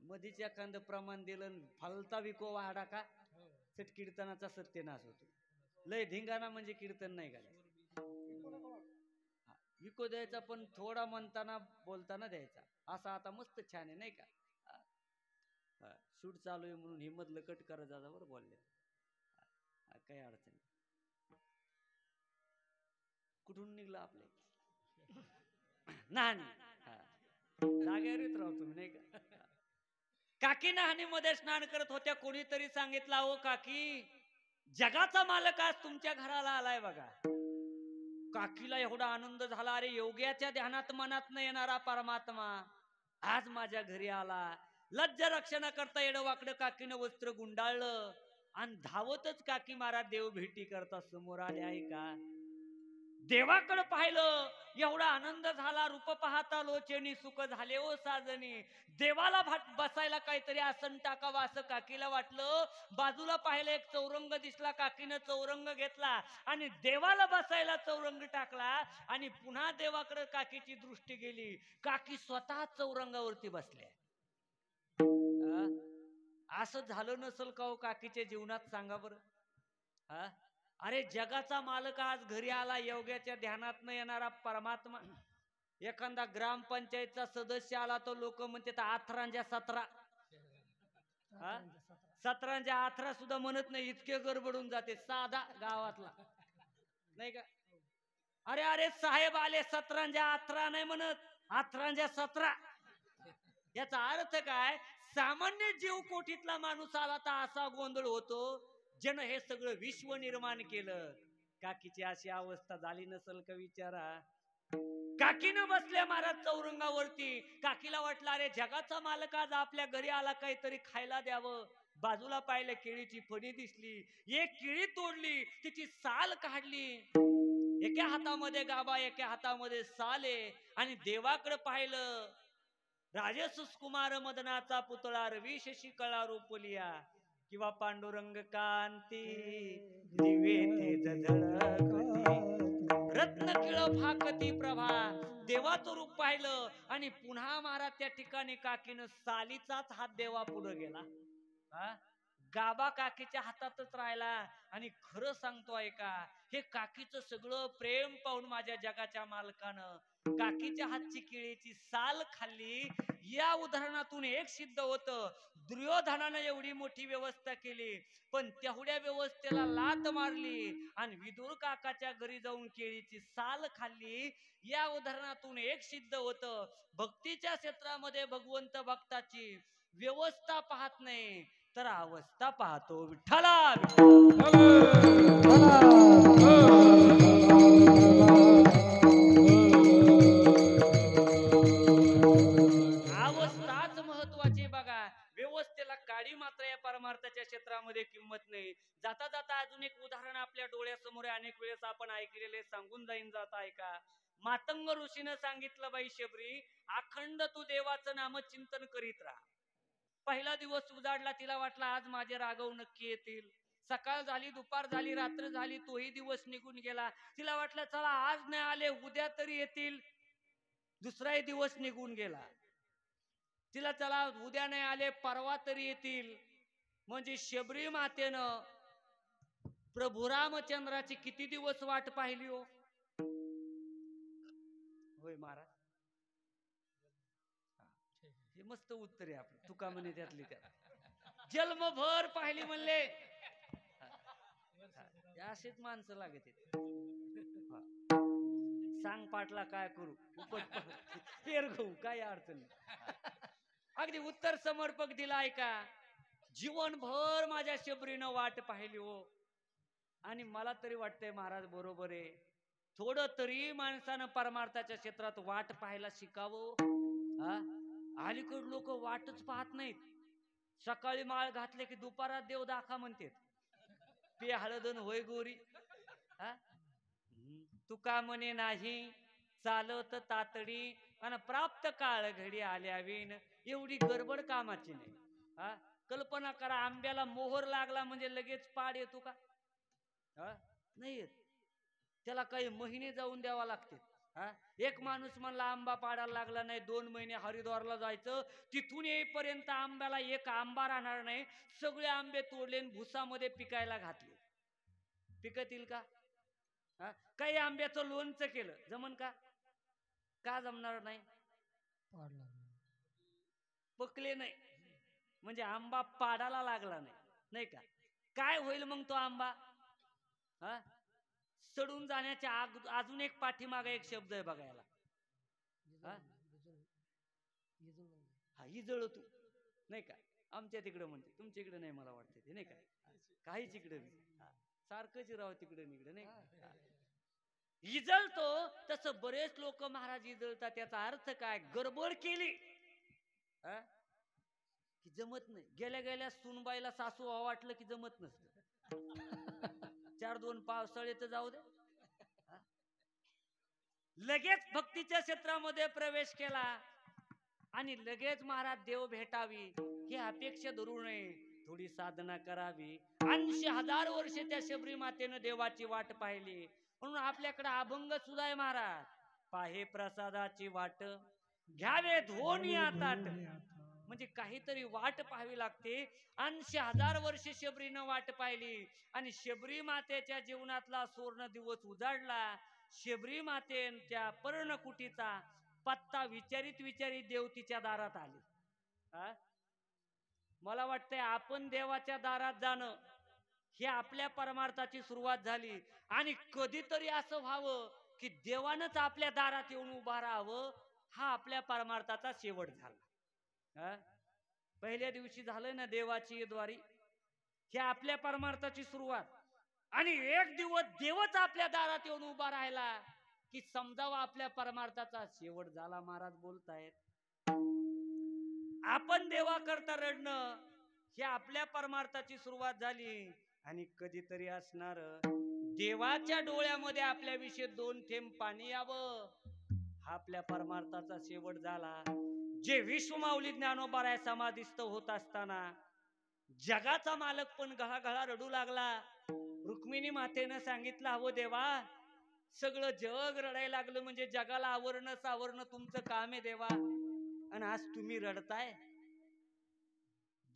मधीच एखादं प्रमाण दिलं फलता विको वाडा का सट कीर्तनाचा सत्यनाश होतो. लय धिंगाणा म्हणजे कीर्तन नाही घालायचं. विको द्यायचा पण थोडा म्हणताना बोलताना द्यायचा. असा आता मस्त छान आहे नाही का. शूट चालू आहे म्हणून हिम्मत लकट करत जा बरं बोलले. काही अडचण नाही. कुठून निघला आपले नाही जागेवर येत राहतो तुम्ही नाही का. काकी नहानीमध्ये स्नान करत होत्या. कोणीतरी सांगितलं ओ काकी जगाचा मालक आज तुमच्या घराला आलाय बघा. काकीला एवढा आनंद झाला. अरे योग्याच्या ध्यानात मनात न येणारा परमात्मा आज माझ्या घरी आला. लज्जा रक्षण करता येणं वाकडं काकीनं वस्त्र गुंडाळलं आणि धावतच काकी महाराज देव भेटी करता समोर आले आहे का. देवाकडे पाहिलं एवढा आनंद झाला. रूप पाहता लोचनी सुख झाले ओ साजनी. देवाला बसायला काहीतरी आसन टाकावं असं काकीला वाटलं. बाजूला पाहिलं एक चौरंग दिसला. काकीनं चौरंग घेतला आणि देवाला बसायला चौरंग टाकला आणि पुन्हा देवाकडे काकीची दृष्टी गेली. काकी स्वतः चौरंगावरती बसल्या. असं झालं नसल का हो काकीच्या जीवनात सांगा बरं. अरे जगाचा मालक आज घरी आला. योग्याच्या ध्यानात न येणारा परमात्मा. एखादा ग्रामपंचायतचा सदस्य आला तर लोक म्हणतात आथरांच्या 17 17 18 सुद्धा म्हणत नाही. इतके गडबडून जाते साधा गावातला नाही का. अरे अरे साहेब आले 17 18 नाही म्हणत 18 17. याचा अर्थ काय? सामान्य जीव कोटीतला माणूस आला तर असा गोंधळ होतो. जन हे सगळं विश्व निर्माण केलं. काकीची अशी अवस्था झाली नसल का विचारा. काकीनं बसल्या महाराज चौरंगावरती. काकीला वाटलं अरे जगाचा मालक आज आपल्या घरी आला काहीतरी खायला द्यावं. बाजूला पाहिलं केळीची फणी दिसली. एक केळी तोडली तिची साल काढली. एका हातामध्ये गाभा एका हातामध्ये साल आहे. आणि देवाकडे पाहिलं. राजस कुमार मदनाचा पुतळा रवी शशी कळा रूपलिया किंवा पांडुरंग कांती दिवे तेज झळकती रत्न किळ फाकती प्रभा. देवाचं रूप पाहिलं आणि पुन्हा महाराज त्या ठिकाणी काकीनं सालीचाच हात देवा पुढे गेला. गाबा काकीच्या हातातच राहिला. आणि खरं सांगतो ऐका हे काकीचं सगळं प्रेम पाहून माझ्या जगाच्या मालकानं काकीच्या हातची केळीची साल खाल्ली. या उदाहरणातून एक सिद्ध होतं. दुर्योधनानं एवढी मोठी व्यवस्था केली पण तेवढ्या व्यवस्थेला लात मारली आणि विदुर काकाच्या घरी जाऊन केळीची साल खाल्ली. या उदाहरणातून एक सिद्ध होतं. भक्तीच्या क्षेत्रामध्ये भगवंत भक्ताची व्यवस्था पाहत नाही तर अवस्था पाहतो. विठ्ठला अवस्थाच महत्वाची बघा. व्यवस्थेला काडी मात्र या परमार्थाच्या क्षेत्रामध्ये किंमत नाही. जाता जाता अजून एक उदाहरण आपल्या डोळ्यासमोर अनेक वेळेस आपण ऐकलेले सांगून जाईन. जाता ऐका. मातंग ऋषीनं सांगितलं बाई शबरी अखंड तू देवाचं नामचिंतन करीत राहा. पहिला दिवस उजाडला. तिला वाटलं आज माझे राघव नक्की येतील. सकाळ झाली, दुपार झाली, रात्र झाली, तोही दिवस निघून गेला. तिला वाटलं चला आज नाही आले उद्या तरी येतील. दुसराही दिवस निघून गेला. तिला चला उद्या नाही आले परवा तरी येतील. म्हणजे शबरी मातेनं प्रभू रामचंद्राची किती दिवस वाट पाहिली हो? होय महाराज, हे मस्त उत्तर आहे आपलं. तुका म्हणे त्यातली त्यात जन्मभर पाहिली म्हणले. असेच माणसं लागत सांग पाटला काय करू पेर घेऊ काय अडचण नाही. अगदी उत्तर समर्पक दिला ऐका. जीवनभर माझ्या शबरीनं वाट पाहिली हो. आणि मला तरी वाटतंय महाराज बरोबर आहे. थोडं तरी माणसानं परमार्थाच्या क्षेत्रात वाट पाहायला शिकावं. अलीकड लोक वाटच पाहत नाहीत. सकाळी माळ घातले की दुपारात देव दाखा म्हणते. पे हळदन होय गोरी. तुका म्हणे नाही चालत तातडी आणि प्राप्त काळ घडी आल्यावीन. एवढी गडबड कामाची नाही. कल्पना करा आंब्याला मोहर लागला म्हणजे लगेच पाड येतो का? नाही येत. त्याला काही महिने जाऊन द्यावा लागते. एक माणूस म्हणला आंबा पाडायला लागला नाही, 2 महिने हरिद्वारला जायचं. तिथून येईपर्यंत आंब्याला एक आंबा राहणार नाही. सगळे आंबे तोडले भुसामध्ये पिकायला घातले. पिकतील का? काही आंब्याचं लोणचं केलं जमन का? का जमणार नाही? पकले नाही म्हणजे आंबा पाडाला लागला नाही, नाही का? काय होईल मग तो आंबा? सडून जाण्याच्या अजून एक पाठीमागे एक शब्द आहे बघायला. इजळ तू, नाही का? आमच्या तिकडे म्हणते, तुमच्या इकडे नाही मला वाटते ते, नाही का? काहीच इकडे सारखंच राव तिकडे निकडे, नाही का? इजळतो तसं बरेच लोक महाराज इजळतात. त्याचा अर्थ काय? गडबड केली की जमत नाही. गेल्या गेल्या सुनबाईला सासू वाटलं की जमत नसतं. 4-2 पावसाळे तर जाऊ दे. लगेच भक्तीच्या क्षेत्रामध्ये प्रवेश केला आणि लगेच महाराज देव भेटावी ही अपेक्षा धरू नये. थोडी साधना करावी. 80,000 वर्ष त्या शबरी मातेनं देवाची वाट पाहिली. म्हणून आपल्याकडे अभंग सुद्धा आहे महाराज. पाहे प्रसादाची वाट घ्यावे धोनी ताट. म्हणजे काहीतरी वाट पाहावी लागते. 80,000 वर्ष शबरीनं वाट पाहिली आणि शबरी मातेच्या जीवनातला सुवर्ण दिवस उजाडला. शबरी मातेच्या पर्णकुटीचा पत्ता विचारित विचारित देव तिच्या दारात आले. मला वाटतंय आपण देवाच्या दारात जाणं ही आपल्या परमार्थाची सुरुवात झाली. आणि कधीतरी असं व्हावं की देवानंच आपल्या दारात येऊन उभा राहावं. हा आपल्या परमार्थाचा शेवट झाला. पहिल्या दिवशी झालं ना देवाची द्वारी, ही आपल्या परमार्थाची सुरुवात. आणि एक दिवस देवच आपल्या दारात येऊन उभा राहिला की समजावा आपल्या परमार्थाचा शेवट झाला. महाराज बोलतायत आपण देवा करता रडणं ही आपल्या परमार्थाची सुरुवात झाली. आणि कधीतरी असणार देवाच्या डोळ्यामध्ये आपल्याविषयी 2 थेंब पाणी यावं, हा आपल्या परमार्थाचा शेवट झाला. जे विश्वमाऊली ज्ञानोबा समाधिस्थ होत असताना जगाचा मालक पण घळाघळा रडू लागला. रुक्मिणी मातेनं सांगितलं अहो देवा, सगळं जग रडायला लागलं म्हणजे जगाला आवरणं सावरणं तुमचं काम आहे देवा, आणि आज तुम्ही रडताय.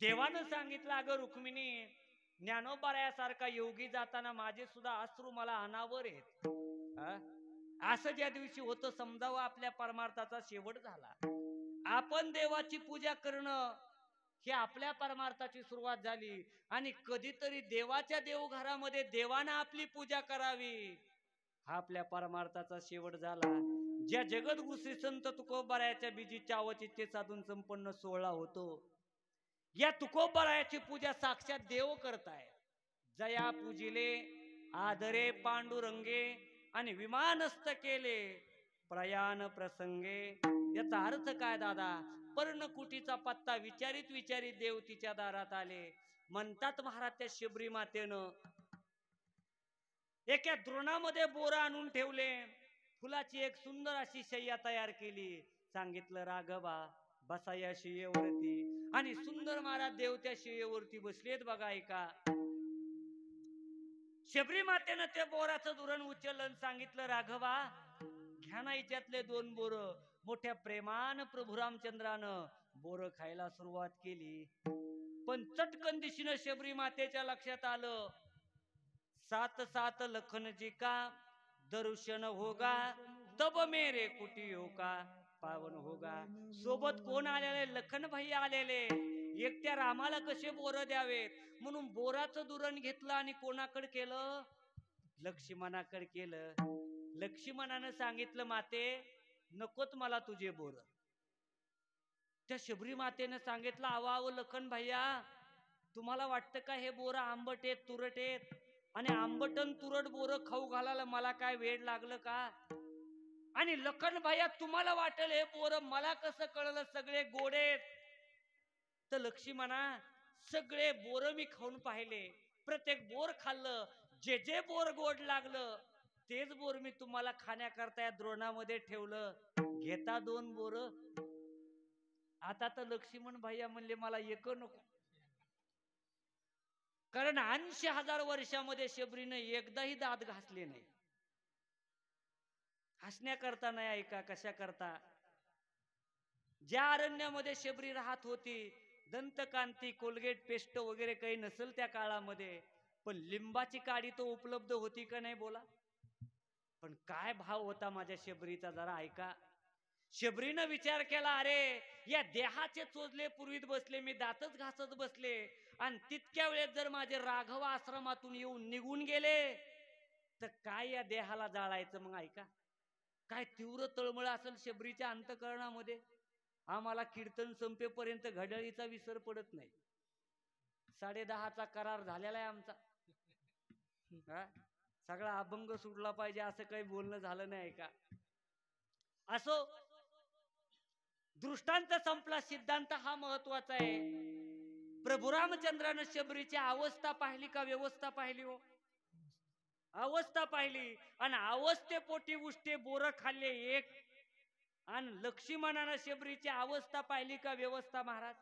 देवानं सांगितलं अगं रुक्मिणी, ज्ञानोबा योगी जाताना माझे सुद्धा अश्रू मला अनावर आहेत. असं ज्या दिवशी होतं समजावं आपल्या परमार्थाचा शेवट झाला. आपण देवाची पूजा करणं ही आपल्या परमार्थाची सुरुवात झाली. आणि कधीतरी देवाच्या देवघरामध्ये देवानं आपली पूजा करावी, हा आपल्या परमार्थाचा शेवट झाला. ज्या जगद्गुरु श्री संत तुकोबारायाच्या बीजीच्या अवचित्ते साधून संपन्न सोहळा होतो, या तुकोबारायाची पूजा साक्षात देव करताय. जया पूजिले आदरे पांडुरंगे आणि विमानस्थ केले प्रयाण प्रसंगे. याचा अर्थ काय दादा? पर्णकुटीचा पत्ता विचारित विचारित देव तिच्या दारात आले. म्हणतात महाराज त्या शबरी मातेनं एका द्रोणामध्ये बोर आणून ठेवले, फुलाची एक सुंदर अशी शय्या तयार केली. सांगितलं राघवा बसा या शय्येवरती, आणि सुंदर महाराज देव त्या शय्येवरती बसलेत बघा. ऐका शबरी मातेनं ते बोराचं दुरण उचललं आणि सांगितलं, राघवा घ्या ना हिच्यातले 2 बोर. मोठ्या प्रेमान प्रभू रामचंद्रानं बोर खायला सुरुवात केली. पण चटकन दिशेनं शबरी मातेच्या लक्षात आलं, 7 7 लखन जी का दर्शन होगा, तब मेरे कुटी होगा पावन होगा. सोबत कोण आलेले? लखन भाई आलेले. एकट्या रामाला कसे बोर द्यावेत म्हणून बोराचं दुरण घेतलं आणि कोणाकडे केलं? लक्ष्मणाकडे केलं. लक्ष्मणानं सांगितलं, माते नकोत मला तुझे बोर. त्या शबरी मातेनं सांगितलं, आवा लखन भैया, तुम्हाला वाटतं का हे बोर आंबट आहेत, तुरट आहेत? आणि आंबटन तुरट बोर खाऊ घालायला मला काय वेळ लागलं का? आणि लखन भैया तुम्हाला वाटेल हे बोर, मला कसं कळलं सगळे गोड आहेत? तर लक्ष्मणा, सगळे बोर मी खाऊन पाहिले, प्रत्येक बोर खाल्लं, जे जे बोर गोड लागलं तेच बोर मी तुम्हाला खाण्याकरता या द्रोणामध्ये ठेवलं. घेता 2 बोर. आता तर लक्ष्मण भैया म्हणले, मला एक नको. कारण 80,000 वर्षामध्ये शबरीनं एकदाही दात घासले नाही. हसण्याकरता नाही, ऐका कशा करता. ज्या अरण्यामध्ये शबरी राहत होती, दंतकांती कोलगेट पेस्ट वगैरे काही नसेल त्या काळामध्ये, पण लिंबाची काडी तो उपलब्ध होती का नाही बोला. पण काय भाव होता माझ्या शबरीचा जरा ऐका. शबरीनं विचार केला, अरे या देहाचे चोचले पुरवीत बसले, मी दातच घासत बसले, आणि तितक्या वेळेत जर माझे राघव आश्रमातून येऊन निघून गेले तर काय या देहाला जाळायचं? मग ऐका, काय तीव्र तळमळ असेल शबरीच्या अंतःकरणामध्ये. आम्हाला कीर्तन संपेपर्यंत घड्याळीचा विसर पडत नाही. 10:30चा करार झालेला आहे आमचा. सगळा अभंग सुटला पाहिजे असं काही बोलणं झालं नाही का? असो, दृष्टांत संपला, सिद्धांत हा महत्वाचा आहे. प्रभू रामचंद्रानं शबरीची अवस्था पाहिली का व्यवस्था पाहिली? हो, अवस्था पाहिली. आणि अवस्थेपोटी उष्टे बोर खाल्ले एक. आणि लक्ष्मणानं शबरीची अवस्था पाहिली का व्यवस्था? महाराज,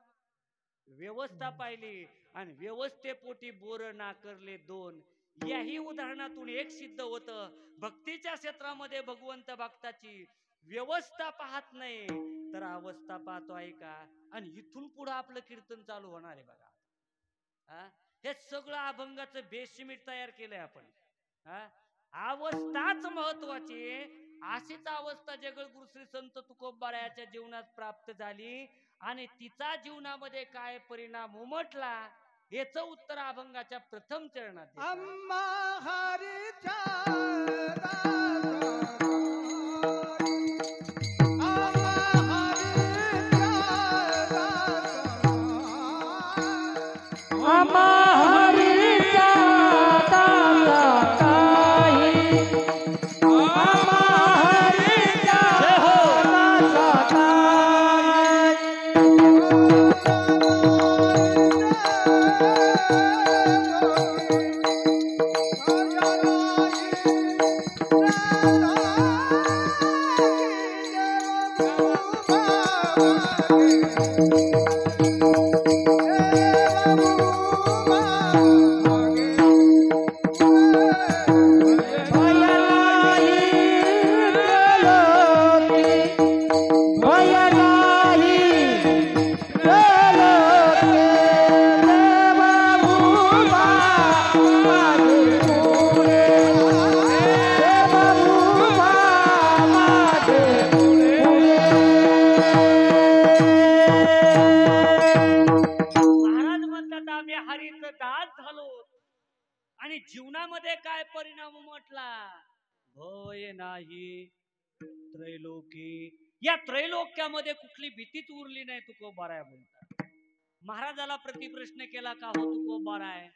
व्यवस्था पाहिली. आणि व्यवस्थेपोटी बोर नाकारले 2. याही उदाहरणातून एक सिद्ध होतं, भक्तीच्या क्षेत्रामध्ये भगवंत भक्ताची व्यवस्था पाहत नाही तर अवस्था पाहतो, आहे का? आणि इथून पुढे आपलं कीर्तन चालू होणार आहे बघा. हे सगळं अभंगाचं बेसिमीट तयार केलंय आपण. अवस्थाच महत्वाची. अशीच अवस्था जगद्गुरु श्री संत तुकोबारायाच्या जीवनात प्राप्त झाली, आणि तिचा जीवनामध्ये काय परिणाम उमटला याचं उत्तर अभंगाच्या प्रथम चरणात. अम्मा हरीच्या आणि जीवनामध्ये काय परिणाम उमटला? भय नाही त्रैलोकी. या त्रैलोक्यामध्ये कुठली भीतीच उरली नाही. तुकोबाराय बोलतात. महाराजाला प्रतिप्रश्न केला, का हो तुकोबाराय,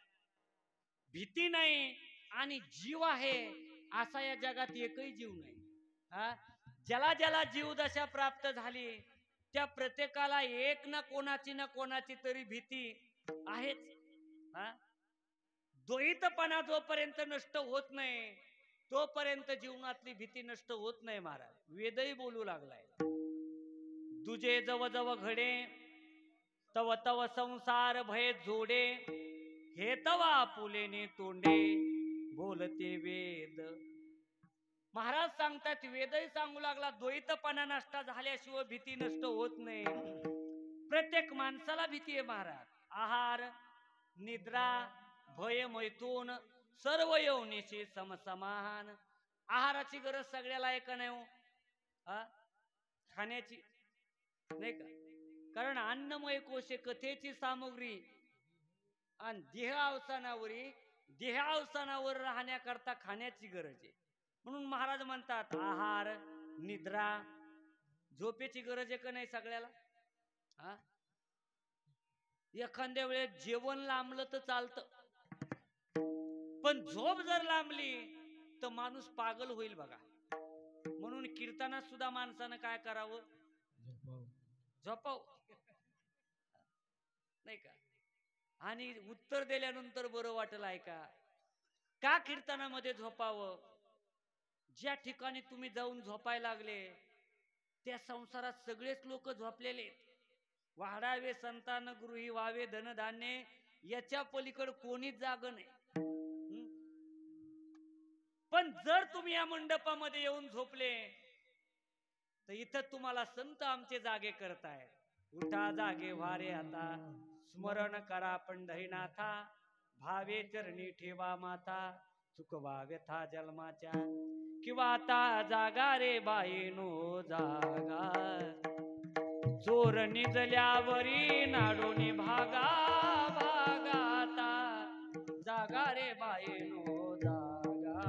भीती नाही आणि जीव आहे असा या जगात एकही जीव नाही. ज्याला ज्याला जीवदशा प्राप्त झाली त्या प्रत्येकाला एक ना कोणाची तरी भीती आहेच. द्वैतपणा जोपर्यंत नष्ट होत नाही तोपर्यंत जीवनातली भीती नष्ट होत नाही. महाराज वेदही बोलू लागलाय, तुझे जव जव घडे तव तव संसार भय जोडे, हे तवा पुलेने तोंडे बोलते वेद. महाराज सांगतात वेदही सांगू लागला द्वैतपणा नष्ट झाल्याशिवाय भीती नष्ट होत नाही. प्रत्येक माणसाला भीती आहे महाराज. आहार, निद्रा, भय, मैथून सर्व योनीशी समसमान. आहाराची गरज सगळ्याला आहे का नाही हो? खाण्याची नाही का? कारण अन्नमय कोशे कथेची सामुग्री आणि देहावसानावर राहण्याकरता खाण्याची गरज आहे. म्हणून महाराज म्हणतात आहार, निद्रा, झोपेची गरज आहे का नाही सगळ्याला? एखाद्या वेळेस जेवण लांबलं तर चालतं, पण झोप जर लांबली तर माणूस पागल होईल बघा. म्हणून कीर्तनात सुद्धा माणसानं काय करावं? झोपाव नाही का? आणि उत्तर दिल्यानंतर बरं वाटेल ऐका. का कीर्तनामध्ये झोपावं? ज्या ठिकाणी तुम्ही जाऊन झोपायला लागले त्या संसारात सगळेच लोक झोपलेले. वाढावे संतान गृही व्हावे धनधान्य, याच्या पलीकडे कोणीच जाग नाही. पण जर तुम्ही या मंडपामध्ये येऊन झोपले तर इथं तुम्हाला संत आमचे जागे करताय. उठा जागे व्हारे आता, स्मरण करा पंढरीनाथा, भावे चरणी ठेवा माथा, चुकवा व्यथा जन्माच्या. किंवा आता जागा रे बाईनो जागा, चोर निजल्यावरी नाडोनी भागा भागाता, जागा रे बाईनो जागा.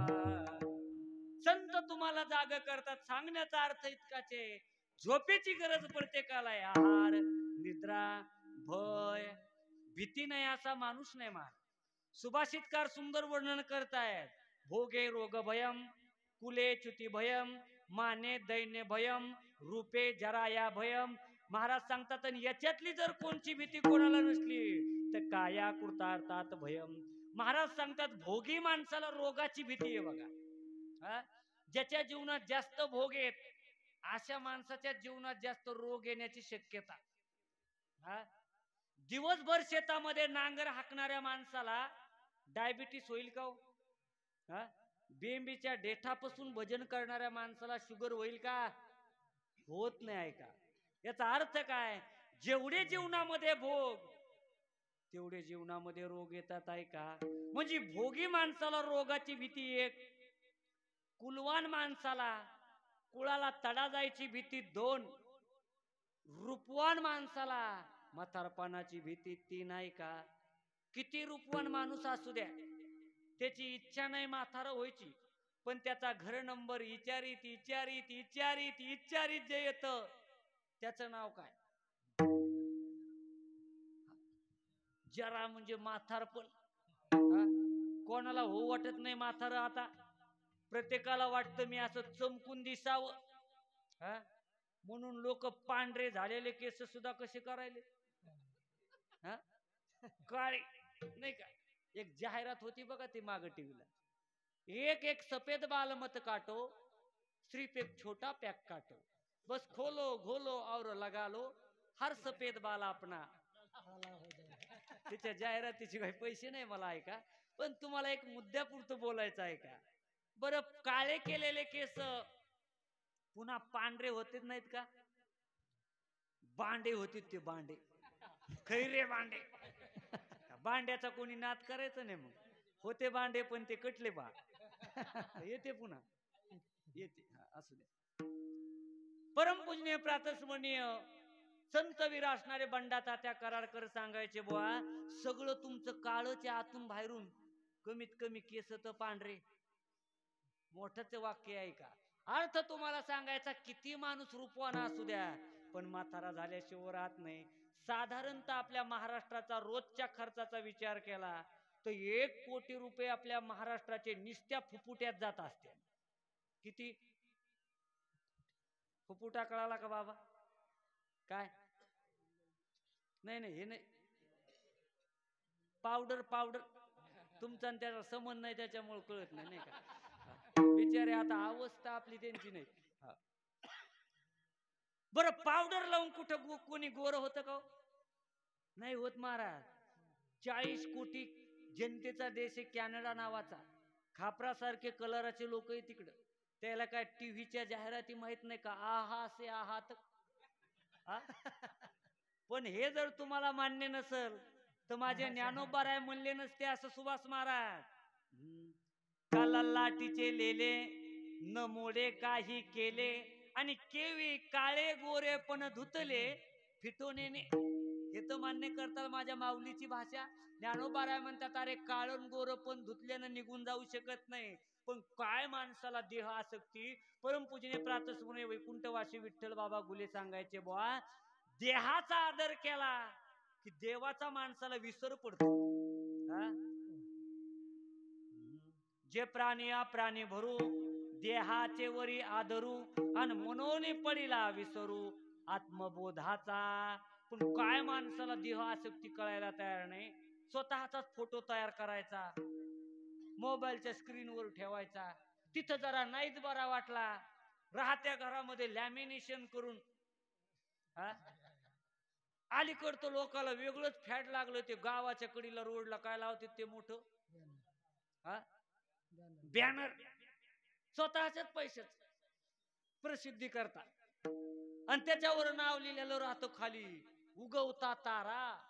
संत तुम्हाला जाग करतात. सांगण्याचा अर्थ इतकाच आहे, झोपेची गरज प्रत्येकाला आहे. आहार, निद्रा, भय, भीती नाही असा माणूस नाही मान. सुभाषितकार सुंदर वर्णन करतायत. भोगे रोग भयम, कुले च्युती भयम, माने दैन्य भयम, रूपे जराया भयम. महाराज सांगतात याच्यातली जर कोणची भीती कोणाला नसली तर काया कृतार्थात भयम. महाराज सांगतात भोगी माणसाला रोगाची भीती आहे बघा. ज्याच्या जीवनात जास्त भोग आहेत अशा माणसाच्या जीवनात जास्त रोग येण्याची शक्यता. दिवसभर शेतामध्ये नांगर हाकणाऱ्या माणसाला डायबिटीस होईल का? बेंबीच्या देठापासून भजन करणाऱ्या माणसाला शुगर होईल का? होत नाही. ऐका, याचा अर्थ काय? जेवढे जीवनामध्ये भोग तेवढे जीवनामध्ये रोग येतात. ऐका, म्हणजे भोगी माणसाला रोगाची भीती एक, कुलवान माणसाला कुळाला तडा जायची भीती दोन, रूपवान माणसाला म्हातारपणाची भीती तीन. आहे का? किती रूपवान माणूस असू द्या, त्याची इच्छा नाही म्हातार व्हायची, पण त्याचा घर नंबर विचारित विचारित विचारित विचारित जे येत त्याचं नाव काय? जरा म्हणजे म्हातारपण. कोणाला हो वाटत नाही म्हातार. आता प्रत्येकाला वाटतं मी असं चमकून दिसावं, म्हणून लोक पांढरे झालेले केस सुद्धा कसे करायले काळे नाही का? एक जाहिरात होती बघा ती माग टीव्हीला, एक एक सफेद बाल मत काटो, सिर्फ एक छोटा पॅक काटो, बस खोलो घोलो और लगा लो, हर सफेद बाल अपना. तिच्या जाहिरातीचे काही पैसे नाही मला. ऐका, पण तुम्हाला एक मुद्द्यापुरतं बोलायचं आहे का? बरं, काळे केलेले केस पुन्हा पांढरे होते नाहीत का? बांडे होते ते, बांडे, खैरे बांडे. बांड्याचा कोणी नाद करायचं नाही. मग होते बांडे पण ते कटले बा. येते पुन्हा येते. असू द्या. परमपूजनीय प्रातस्मरणीय संतवीर असणारे बंडा तात्या कराडकर सांगायचे, बुवा सगळं तुमचं काळच्या आतून बाहेरून, कमीत कमी केस तर पांढरे. मोठंच वाक्य आहे का? अर्थ तुम्हाला सांगायचा, किती माणूस रूपवान असू द्या पण म्हातारा झाल्याशिवाय राहत नाही. साधारणतः आपल्या महाराष्ट्राचा रोजच्या खर्चाचा विचार केला तर 1 कोटी रुपये आपल्या महाराष्ट्राचे निस्त्या फुफुट्यात जात असते. किती फुफुटा कळाला का बाबा? काय? नाही नाही, हे नाही, पावडर पावडर. तुमचा त्याचा संबंध नाही त्याच्यामुळे कळत नाही, नाही का? बिचारे आता अवस्था आपली त्यांची नाही. बरं, पावडर लावून कुठं कोणी गोर होतं का? नाही होत महाराज. 40 कोटी जनतेचा देश आहे कॅनडा नावाचा. खापरासारखे कलराचे लोक आहे तिकडं, त्याला काय टीव्हीच्या जाहिराती माहित नाही का, आहा से आहात. पण हे जर तुम्हाला मान्य नसल तर माझे ज्ञानोबा म्हणले नसते असं सुभाष महाराज. काला लाटीचे लेले न मोडे काही केले आणि केवी काळे गोरे पण धुतले फिटोनेने. हे तर मान्य करतात माझ्या माऊलीची भाषा. ज्ञानोबा म्हणतात अरे काळण गोर पण धुतल्यानं निघून जाऊ शकत नाही, पण काय माणसाला देह आसक्ती. परमपूजनीय प्रातस्मरणीय वैकुंठवासी विठ्ठल बाबा गुले सांगायचे, बुवा देहाचा आदर केला की देवाचा माणसाला विसर पडतो. जे प्राणी प्राणी भरू देहाचे वरी आदरू आणि मनोनी पडिला विसरू आत्मबोधाचा. पण काय माणसाला देह आसक्ती कळायला तयार नाही. स्वतःचाच फोटो तयार करायचा, मोबाईलच्या स्क्रीनवर ठेवायचा, तिथं जरा नाहीच बरा वाटला राहत्या घरामध्ये लॅमिनेशन करून. अलीकडचं लोकाला वेगळंच फॅड लागलं, ते गावाच्या कडीला रोडला काय लावते ते मोठं बॅनर, स्वतःच्याच पैशाच प्रसिद्धी करतात आणि त्याच्यावर नाव लिहिलेलं राहतं खाली उगवता तारा.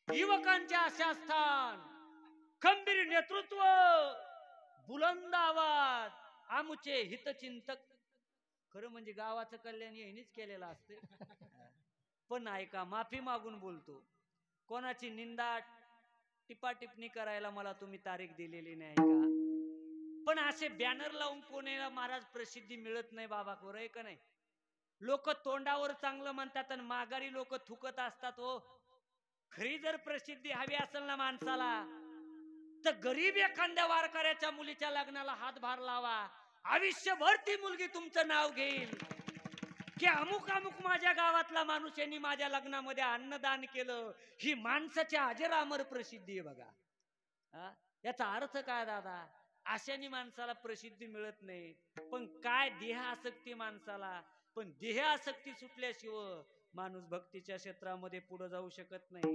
युवकांचे आशास्थान, खंबीर नेतृत्व, बुलंद आवाज, आमचे हितचिंतक. खरं म्हणजे गावाचं कल्याण यांनीच केलेलं असते. पण ऐका, माफी मागून बोलतो, कोणाची निंदा टिपाटिपणी करायला मला तुम्ही तारीख दिलेली नाही का. पण असे बॅनर लावून कोणाला महाराज प्रसिद्धी मिळत नाही बाबा, खरं आहे का नाही. लोक तोंडावर चांगलं म्हणतात आणि माघारी लोक थुकत असतात. हो, खरी जर प्रसिद्धी हवी असेल ना माणसाला तर गरीब एखाद्या वारकऱ्याच्या मुलीच्या लग्नाला हातभार लावा, आयुष्यभर ती मुलगी तुमचं नाव घेईल की अमुक अमुक माझ्या गावातला माणूस यांनी माझ्या लग्नामध्ये अन्नदान केलं. ही माणसाच्या अजरामर प्रसिद्धी आहे बघा. याचा अर्थ काय दादा, अशाने माणसाला प्रसिद्धी मिळत नाही. पण काय देह आसक्ती माणसाला, पण देह आसक्ती सुटल्याशिवाय माणूस भक्तीच्या क्षेत्रामध्ये पुढे जाऊ शकत नाही.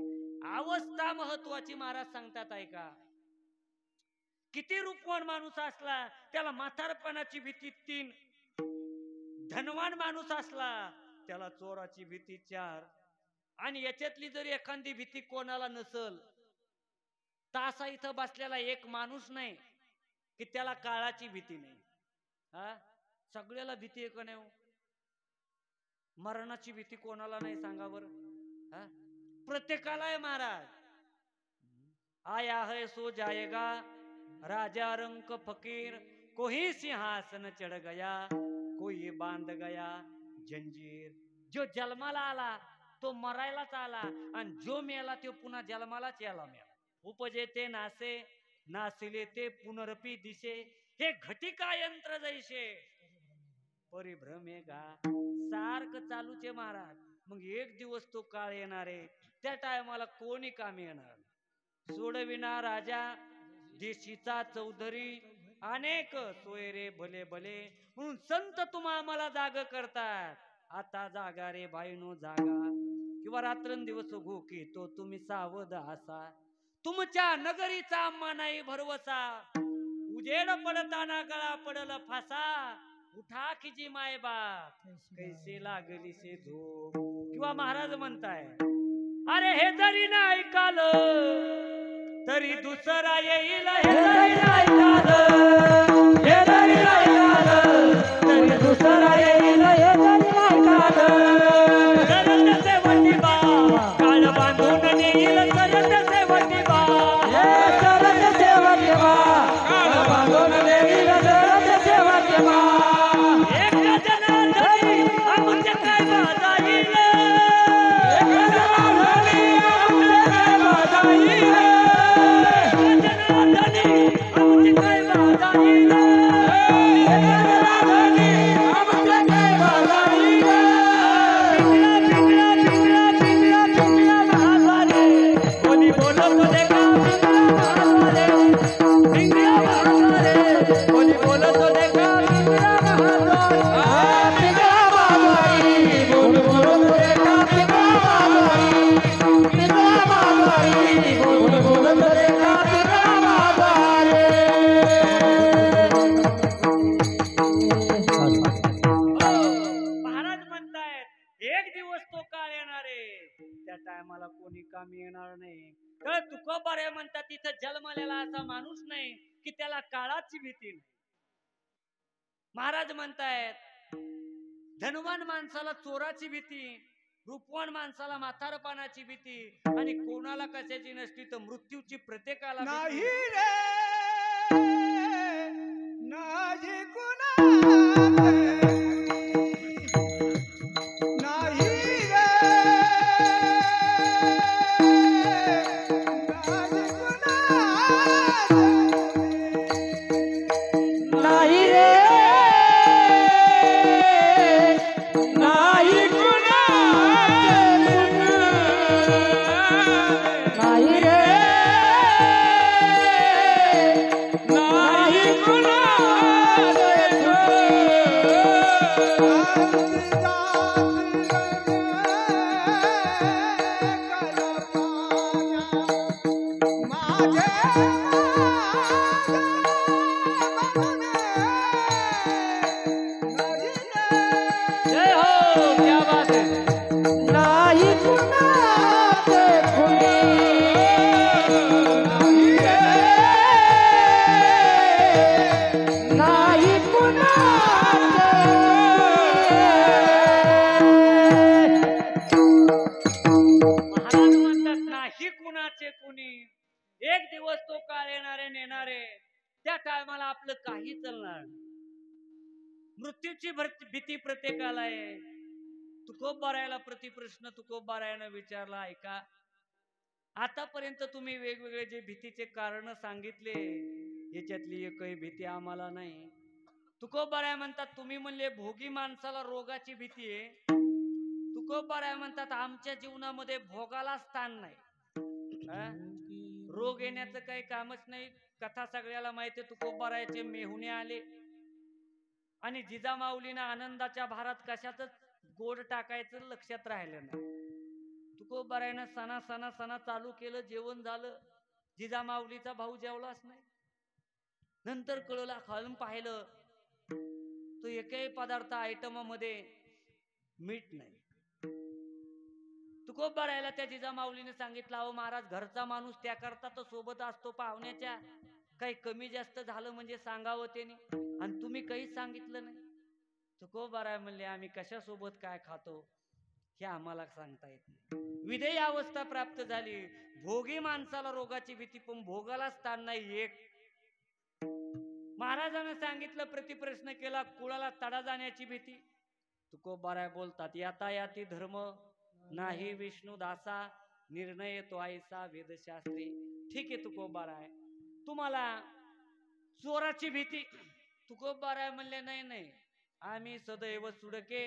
अवस्था महत्वाची महाराज सांगतात ऐका. किती रूपवान माणूस असला त्याला म्हातारपणाची भीती 3, धनवान माणूस असला त्याला चोराची भीती 4, आणि याच्यातली जर एखादी भीती कोणाला नसल तर असा इथं बसलेला एक माणूस नाही की त्याला काळाची भीती नाही. सगळ्याला भीती आहे का नाही. मरणाची भीती कोणाला नाही सांगा बरं. प्रत्येकाला आहे महाराज. आया है सो जाएगा, राजा रंक फकीर, कोई सिंहासन चढ़ गया, कोई बांध गया जंजीर. जो जन्माला आला तो मरायलाच आला आणि जो मेला तो पुन्हा जन्मालाच याला मेला. उपजे ते नासे, नासिले ते पुनरपी दिसे, हे घटिका यंत्र जैसे परिभ्रमे गा. सारखं चालूचे महाराज. मग एक दिवस तो काळ येणार आहे, त्या टायमाला कोणी कामी येणार. सोडविना राजा देशीचा चौधरी, अनेक सोयरे भले भले, म्हणून संत तुम्हा आम्हाला जाग करतात. आता जागा रे बाईनो जागा, किंवा रात्रंदिवस घोकी तो तुम्ही सावध असा. तुमच्या नगरीचा आम्हा नाही भरवसा, उजेड पडताना गळा पडल फासा. उठा की जी माय बाप कैसे लागली से झोप. किंवा महाराज म्हणताय, अरे हे जरी नाही ऐकालं तरी दुसरा येईल. हे जरी नाही ऐकालं, हे जरी नाही ऐकालं तरी दुसरा येईल. हे जरी नाही ऐकालं, सरत सेवटी बा काळ बांधून नेईल. सरत सेवटी बा, सरत सेवटी बा काळ बांधून नेईल. सरत सेवटी बा, एक जनार्दनी आमचे काय बाधा येईल. एक जनार्दनी आमचे काय बाधा येईल. जनार्दनी आमचे काय बाधा येईल. जनार्दनी आमचे तुकोबाराय म्हणतात तिथं जन्मलेला असा माणूस नाही की त्याला काळाची भीती नाही. महाराज म्हणतायत धनवान माणसाला चोराची भीती, रूपवान माणसाला म्हातारपणाची भीती, आणि कोणाला कशाची नसती तर मृत्यूची प्रत्येकाला नाही भीती. रे नाही कुणाला नाही रे नाही कुणाला नाही रे नाही नाही रे नाही जय हो, क्या बात है. नाही कुणाचे कुणी नाही कुणाचे महाराज म्हणतात नाही कुणाचे कुणी. एक दिवस तो काळ येणारे नेणारे, त्या टायमाला आपलं काही चालणार नाही. मृत्यूची भीती प्रत्येकाला आहे. तुकोबारायला प्रतिप्रश्न तुकोबारायानं विचारला, ऐका आतापर्यंत तुम्ही वेगवेगळे जे भीतीचे कारण सांगितले याच्यातली एकही भीती आम्हाला नाही. तुकोबाराय म्हणतात तुम्ही म्हणले भोगी माणसाला रोगाची भीती आहे. तुकोबाराय म्हणतात आमच्या जीवनामध्ये भोगाला स्थान नाही. रोग येण्याचं काही कामच नाही. कथा सगळ्याला माहिती. तुकोबारायचे मेहुणे आले आणि जिजामाऊलीनं आनंदाच्या भारात कशातच गोड टाकायचं लक्षात राहिलं नाही. तुकोबारायनं सणा चालू केलं. जेवण झालं. जिजामाऊलीचा भाऊ जेवलाच नाही. नंतर कळलं, खालून पाहिलं तो एकही पदार्थ आयटम मध्ये मीठ नाही. तुकोबारायला त्या जिजामाऊलीने सांगितलं, अहो महाराज घरचा माणूस त्याकरता तर सोबत असतो पाहुण्याच्या, काही कमी जास्त झालं म्हणजे सांगावं त्याने, आणि तुम्ही काहीच सांगितलं नाही. तुकोबाराय म्हणले आम्ही कशासोबत काय खातो हे आम्हाला सांगता येत नाही. विधेय अवस्था प्राप्त झाली. भोगी माणसाला रोगाची भीती पण भोगाला स्थान नाही. एक महाराजांना सांगितलं, प्रतिप्रश्न केला, कुळाला तडा जाण्याची भीती. तुकोबाराय बोलतात यातायाती धर्म नाही विष्णू दासा, निर्णय तो ऐसा वेदशास्त्री. ठीक आहे तुकोबाराय, तुम्हाला चोराची भीती. तुकोबाराय म्हणले नाही नाही, आम्ही सदैव सुडके,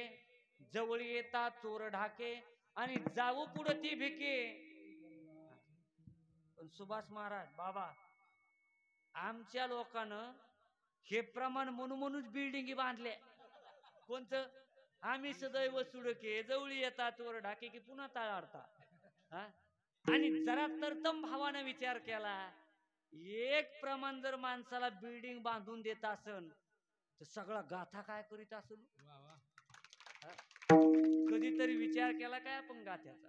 जवळ येता चोर ढाके, आणि जाऊ पुढे ती भिके. पण सुभाष महाराज बाबा, आमच्या लोकांना हे प्रमाण म्हणूनच बिल्डिंगी बांधले. कोणतं? आम्ही सदैव सुडके, जवळी येता चोर ढाके, की पुन्हा टाळाडता. आणि जरा तरतम भावाने विचार केला, एक प्रमाण जर माणसाला बिल्डिंग बांधून देत असन तर सगळा गाथा काय करीत असेल. कधीतरी विचार केला काय आपण गाथ्याचा?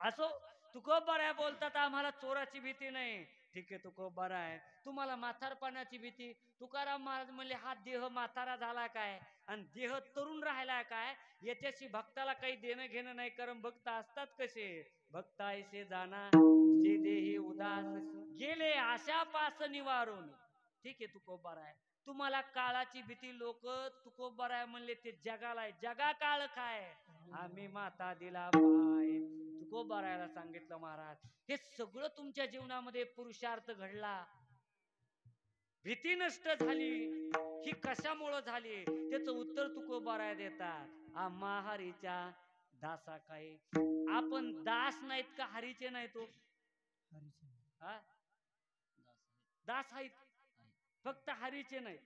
असो, तुकोबाराय बोलतात आम्हाला चोराची भीती नाही. ठीक आहे तुकोबाराय, तुम्हाला म्हातारपणाची भीती. तुकाराम महाराज म्हणले हा देह म्हातारा झाला काय आणि देह तरुण राहिला काय याच्याशी भक्ताला काही देणं घेणं नाही. कारण भक्त असतात कसे, भक्त ऐसे जाना जे देही उदास गेले आशा पास निवारून. ठीक आहे तुकोबाराय, तुम्हाला काळाची भीती. लोक तुकोबाराय म्हणले ते जगाला आहे, जगा काळ काय, आम्ही माता दिला पाय. तुकोबारायला सांगितलं महाराज हे सगळं तुमच्या जीवनामध्ये पुरुषार्थ घडला, भीती नष्ट झाली, ही कशामुळे झाली त्याचं उत्तर तुकोबाराय देतात. आम्हा हरीच्या दासा काय. आपण दास नाहीत का हरीचे नाही? तो दास आहेत, फक्त हरीचे नाहीत.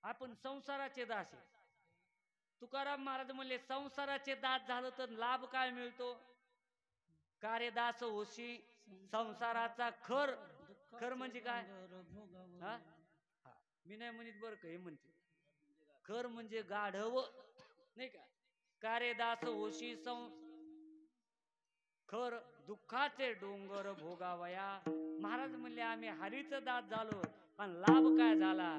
आपण संसाराचे दास आहे. तुकाराम महाराज म्हणले संसाराचे दास झालं तर लाभ काय मिळतो? कार्यदास होशी संसाराचा खर. खर म्हणजे काय? मी नाही म्हणत बरं का, हे म्हणते खर म्हणजे गाढव नाही का. कार्यदास होशी खर दुःखाचे डोंगर भोगावया. महाराज म्हणले आम्ही हरीचं दास झालो पण लाभ काय झाला?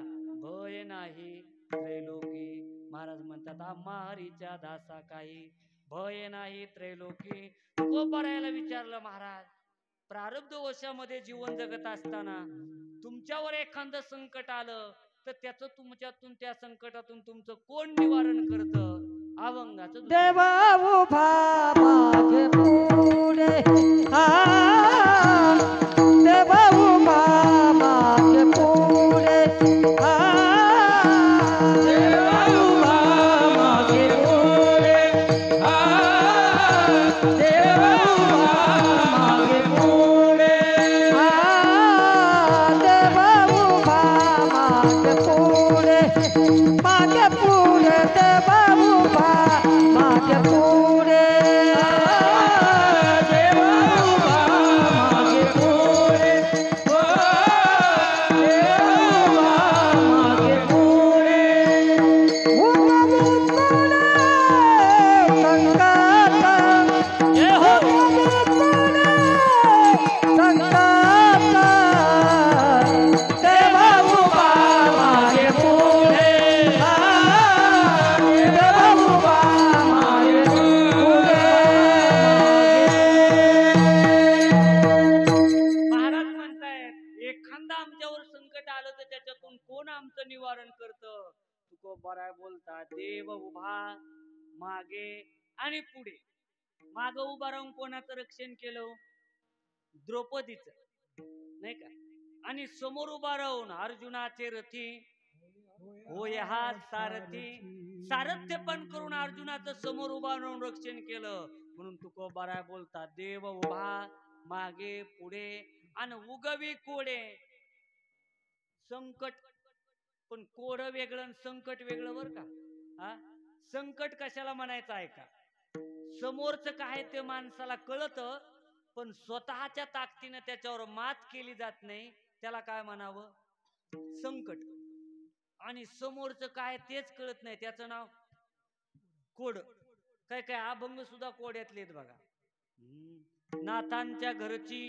भय नाही त्रैलोकी. महाराज म्हणतात आम्हा हरीच्या दासा काही भय नाही त्रैलोकी. तुकोबारायाला विचारलं महाराज, प्रारब्ध वशामध्ये जीवन जगत असताना तुमच्यावर एखादं संकट आलं तर त्याचं तुमच्यातून त्या संकटातून तुमचं कोण निवारण करतं? अभंगाचं दुसरं. देवा उभा मागे पुढे हा देवा उभा मागे पुढे हा देवा उभा मागे पुढे हा देवा उभा मागे पुढे हा देवा उभा मागे पुढे मागे पुढे देवा उभा मागे पुढे देवा उभा मागे पुढे ओ देवा उभा मागे पुढे उभा पुढे संकट जय हो. उभा पुढे संकट देवा उभा मागे पुढे हा देवा उभा मागे पुढे महाराज म्हणतायत एखादा आमच्यावर संकट आलं तर त्याच्यातून कोण आमचं निवारण करतं? तुकोबाराय बोलतात देव उभा मागे आणि पुढे. माग उभा राहून कोणाचं रक्षण केलं? द्रौपदीचं, नाही का? आणि समोर उभा राहून अर्जुनाचे रथी होय हा सारथी. सारथ्य पण करून अर्जुनाचं समोर उभा राहून रक्षण केलं. म्हणून तुकोबाराय बोलतात देव उभा मागे पुढे आणि उगवी कोडे. संकट पण कोड वेगळं आणि संकट वेगळं बर का. हा संकट कशाला म्हणायचं आहे का? समोरचं काय ते माणसाला कळतं पण स्वतःच्या ताकदीनं त्याच्यावर मात केली जात नाही, त्याला काय म्हणावं? संकट. आणि समोरचं काय तेच कळत नाही, त्याचं नाव कोड. काय काय अभंग सुद्धा कोड्यातले आहेत बघा. नाथांच्या घरची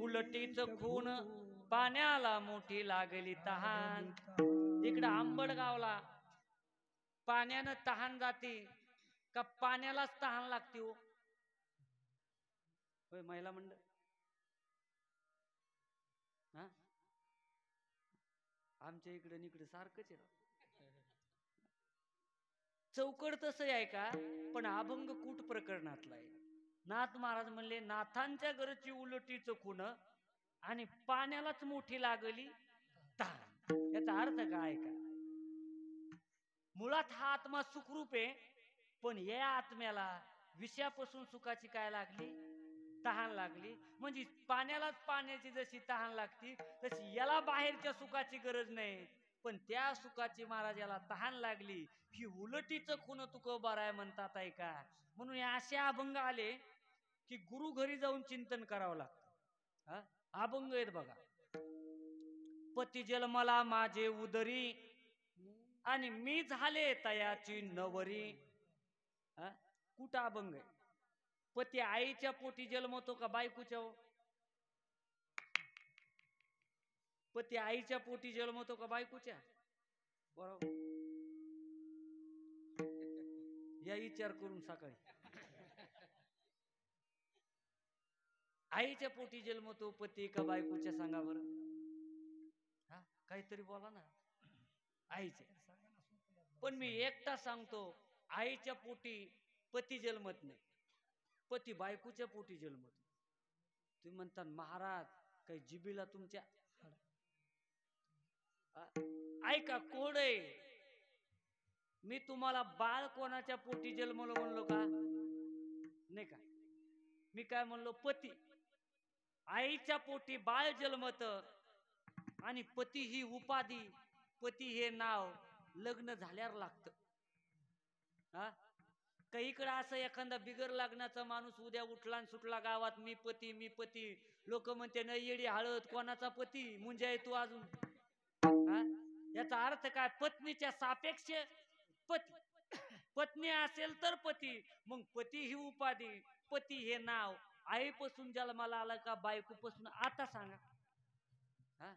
उलटीच खून पाण्याला मोठी लागली तहान. इकडं आंबडगावला पाण्यानं तहान जाते का पाण्यालाच तहान लागते हो? होय महिला मंडळ. हा आमच्या इकडे निकडे सारखंच आहे. चौकड तसं आहे का? पण अभंग कूट प्रकरणातला आहे. नाथ महाराज म्हणले नाथांच्या घरची उलटीच खून आणि पाण्यालाच मोठी लागली तहान. याचा अर्थ काय का? मुळात हा आत्मा सुखरूप आहे पण या आत्म्याला विषयापासून सुखाची काय लागली? तहान लागली. म्हणजे पाण्यालाच पाण्याची जशी तहान लागती तशी याला बाहेरच्या सुखाची गरज नाही पण त्या सुखाची महाराज याला तहान लागली. ही उलटीच खून तुकोबाराय म्हणतात आहे का? म्हणून हे असे अभंग आले की गुरु घरी जाऊन चिंतन करावं लागतं. अभंग आहेत बघा. पती जन्मला माझे उदरी आणि मी झाले तयाची नवरी. कुठं अभंग आहे? पती आईच्या पोटी जन्मतो का बायकोच्या? पती आईच्या पोटी जन्मतो का बायकोच्या? बरोबर या विचार करून सकाळी. आईच्या पोटी जन्मतो पती का बायकोच्या? सांगा बरं. हा काहीतरी बोला ना. आईच्या. पण मी एकटा सांगतो आईच्या पोटी पती जन्मत नाही, पती बायकोच्या पोटी जन्मतो. तुम्ही म्हणता महाराज काही जिबीला तुमच्या ऐका कोड आहे. मी तुम्हाला बाळ कोणाच्या पोटी जन्मलो म्हणलो का? नाही का? मी काय म्हणलो? पती आईच्या पोटी बाळ जन्मत आणि पती ही उपाधी, पती हे नाव लग्न झाल्यावर लागतं. काही इकडं असं एखादा बिगर लग्नाचा माणूस उद्या उठला आणि सुटला गावात मी पती मी पती, लोक म्हणते न येडी हळद कोणाचा पती मुंजा आहे तू अजून. याचा अर्थ काय? पत्नीच्या सापेक्ष पती. पत्नी असेल तर पती, मग पती ही उपाधी, पती हे नाव आईपासून जन्माला आला का बायकोपासून आता सांगा. हा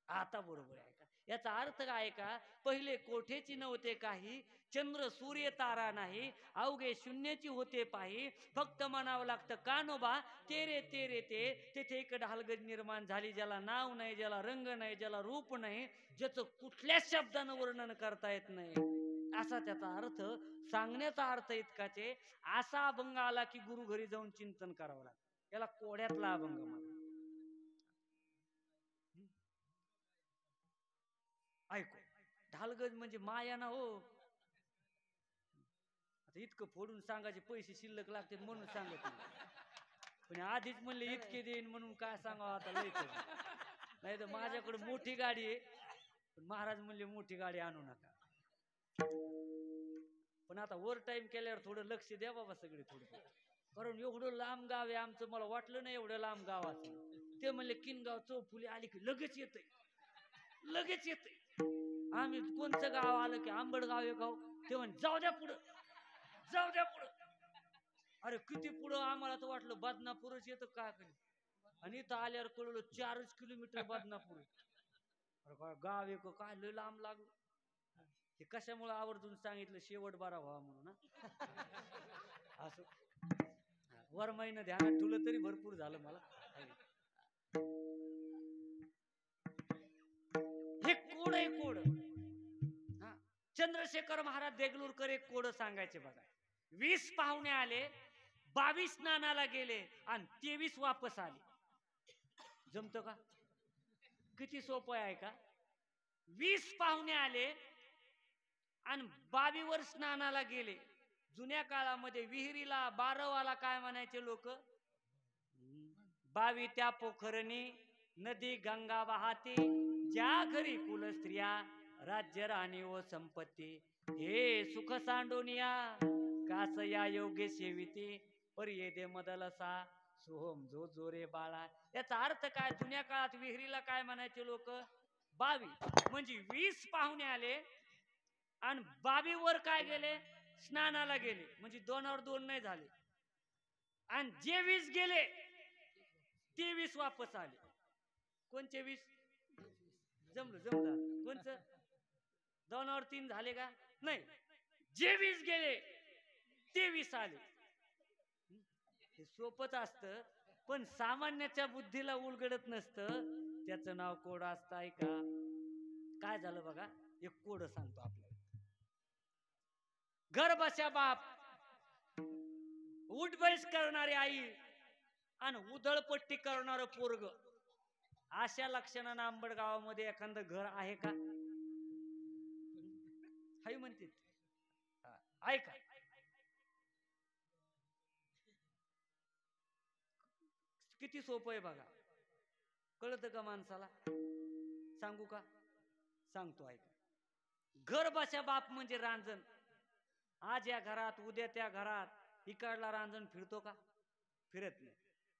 आता बरोबर आहे का? याचा अर्थ काय का? पहिले कोठेची नव्हते काही, चंद्र सूर्य तारा नाही, अवघे शून्याची होते पाही. फक्त म्हणावं लागतं कानोबा तेरे तेरे ते. तेथे एक ढालगज निर्माण झाली, ज्याला नाव नाही, ज्याला रंग नाही, ज्याला रूप नाही, ज्याचं कुठल्याच शब्दानं वर्णन करता येत नाही, असा त्याचा अर्थ. सांगण्याचा अर्थ इतकाच आहे. असा अभंग आला की गुरु घरी जाऊन चिंतन करावं लागतं. याला कोड्यातला अभंग म्हणा. ऐकू, ढालगज म्हणजे माया ना हो. आता इतकं फोडून सांगायचे पैसे शिल्लक लागते म्हणून सांगत पण आधीच म्हणले इतके देईन म्हणून काय सांगावं आता लय. नाही तर माझ्याकडे मोठी गाडी आहे, पण महाराज म्हणले मोठी गाडी आणू नका. पण आता ओव्हर टाइम केल्यावर थोडं लक्ष द्या बाबा सगळे थोडं, कारण एवढं लांब गाव आहे आमचं. मला वाटलं नाही एवढं लांब गाव असं. ते म्हणले किनगाव चौफुली आली की लगेच येतंय, लगेच येतंय. आम्ही कोणचं गाव आलं की आंबडगाव आहे गाव, ते म्हणे जाऊ द्या पुढं, जाऊ द्या पुढं. अरे किती पुढं, आम्हाला तर वाटलं बदनापूरच येतं काय कधी, आणि इथं आल्यावर कळलं 4 किलोमीटर बदनापूर. अरे काय गाव आहे काय लय लांब लागलं. हे कशामुळे आवर्जून सांगितलं, शेवट बारा व्हावा म्हणून. असं वर महिना ध्यानात ठेवलं तरी भरपूर झालं मला. हे कोड आहे कोड. चंद्रशेखर महाराज देगलूरकर एक कोड सांगायचे बघा. 20 पाहुणे आले, 22 स्नानाला गेले आणि 23 वापस आले. जमतं का? किती सोपं आहे का? 20 पाहुणे आले आणि 22 वर स्नानाला गेले. जुन्या काळामध्ये विहिरीला बारवाला काय म्हणायचे लोक? 22 त्या पोखरणी नदी गंगा वाहते, ज्या घरी कुल स्त्रिया राज्य राणी व संपत्ती, हे सुख सांडोनिया कास या योगे सेविते, पर ये दे मदलसा सोहम जो जोरे बाळा. याचा अर्थ काय? जुन्या काळात विहिरीला काय म्हणायचे लोक? 22. म्हणजे 20 पाहुणे आले आणि 22 वर काय गेले? स्नानाला गेले. म्हणजे 2वर 2 नाही झाले. आणि जे 20 गेले ते 20 वापस आले. कोणचे 20? जमलं जमलं. कोणचं? 2वर 3 झाले का? नाही. जे 20 गेले ते 20 आले. हे सोपंच असतं, पण सामान्याच्या बुद्धीला उलगडत नसतं. त्याचं नाव कोड असतं. ऐका काय झालं बघा. एक कोड सांगतो आपल्याला. घर बसा बाप, उठबैस करणारी आई आणि उधळपट्टी करणार पोरग, अशा लक्षणानं आंबड गावामध्ये एखादं घर आहे का? हाय म्हणते. ऐका किती सोपं आहे बघा. कळतं का माणसाला? सांगू का? सांगतो ऐका. घर बसा बाप म्हणजे रांजण. आज या घरात उद्या त्या घरात, इकडला रांजण फिरतो का? फिरत नाही.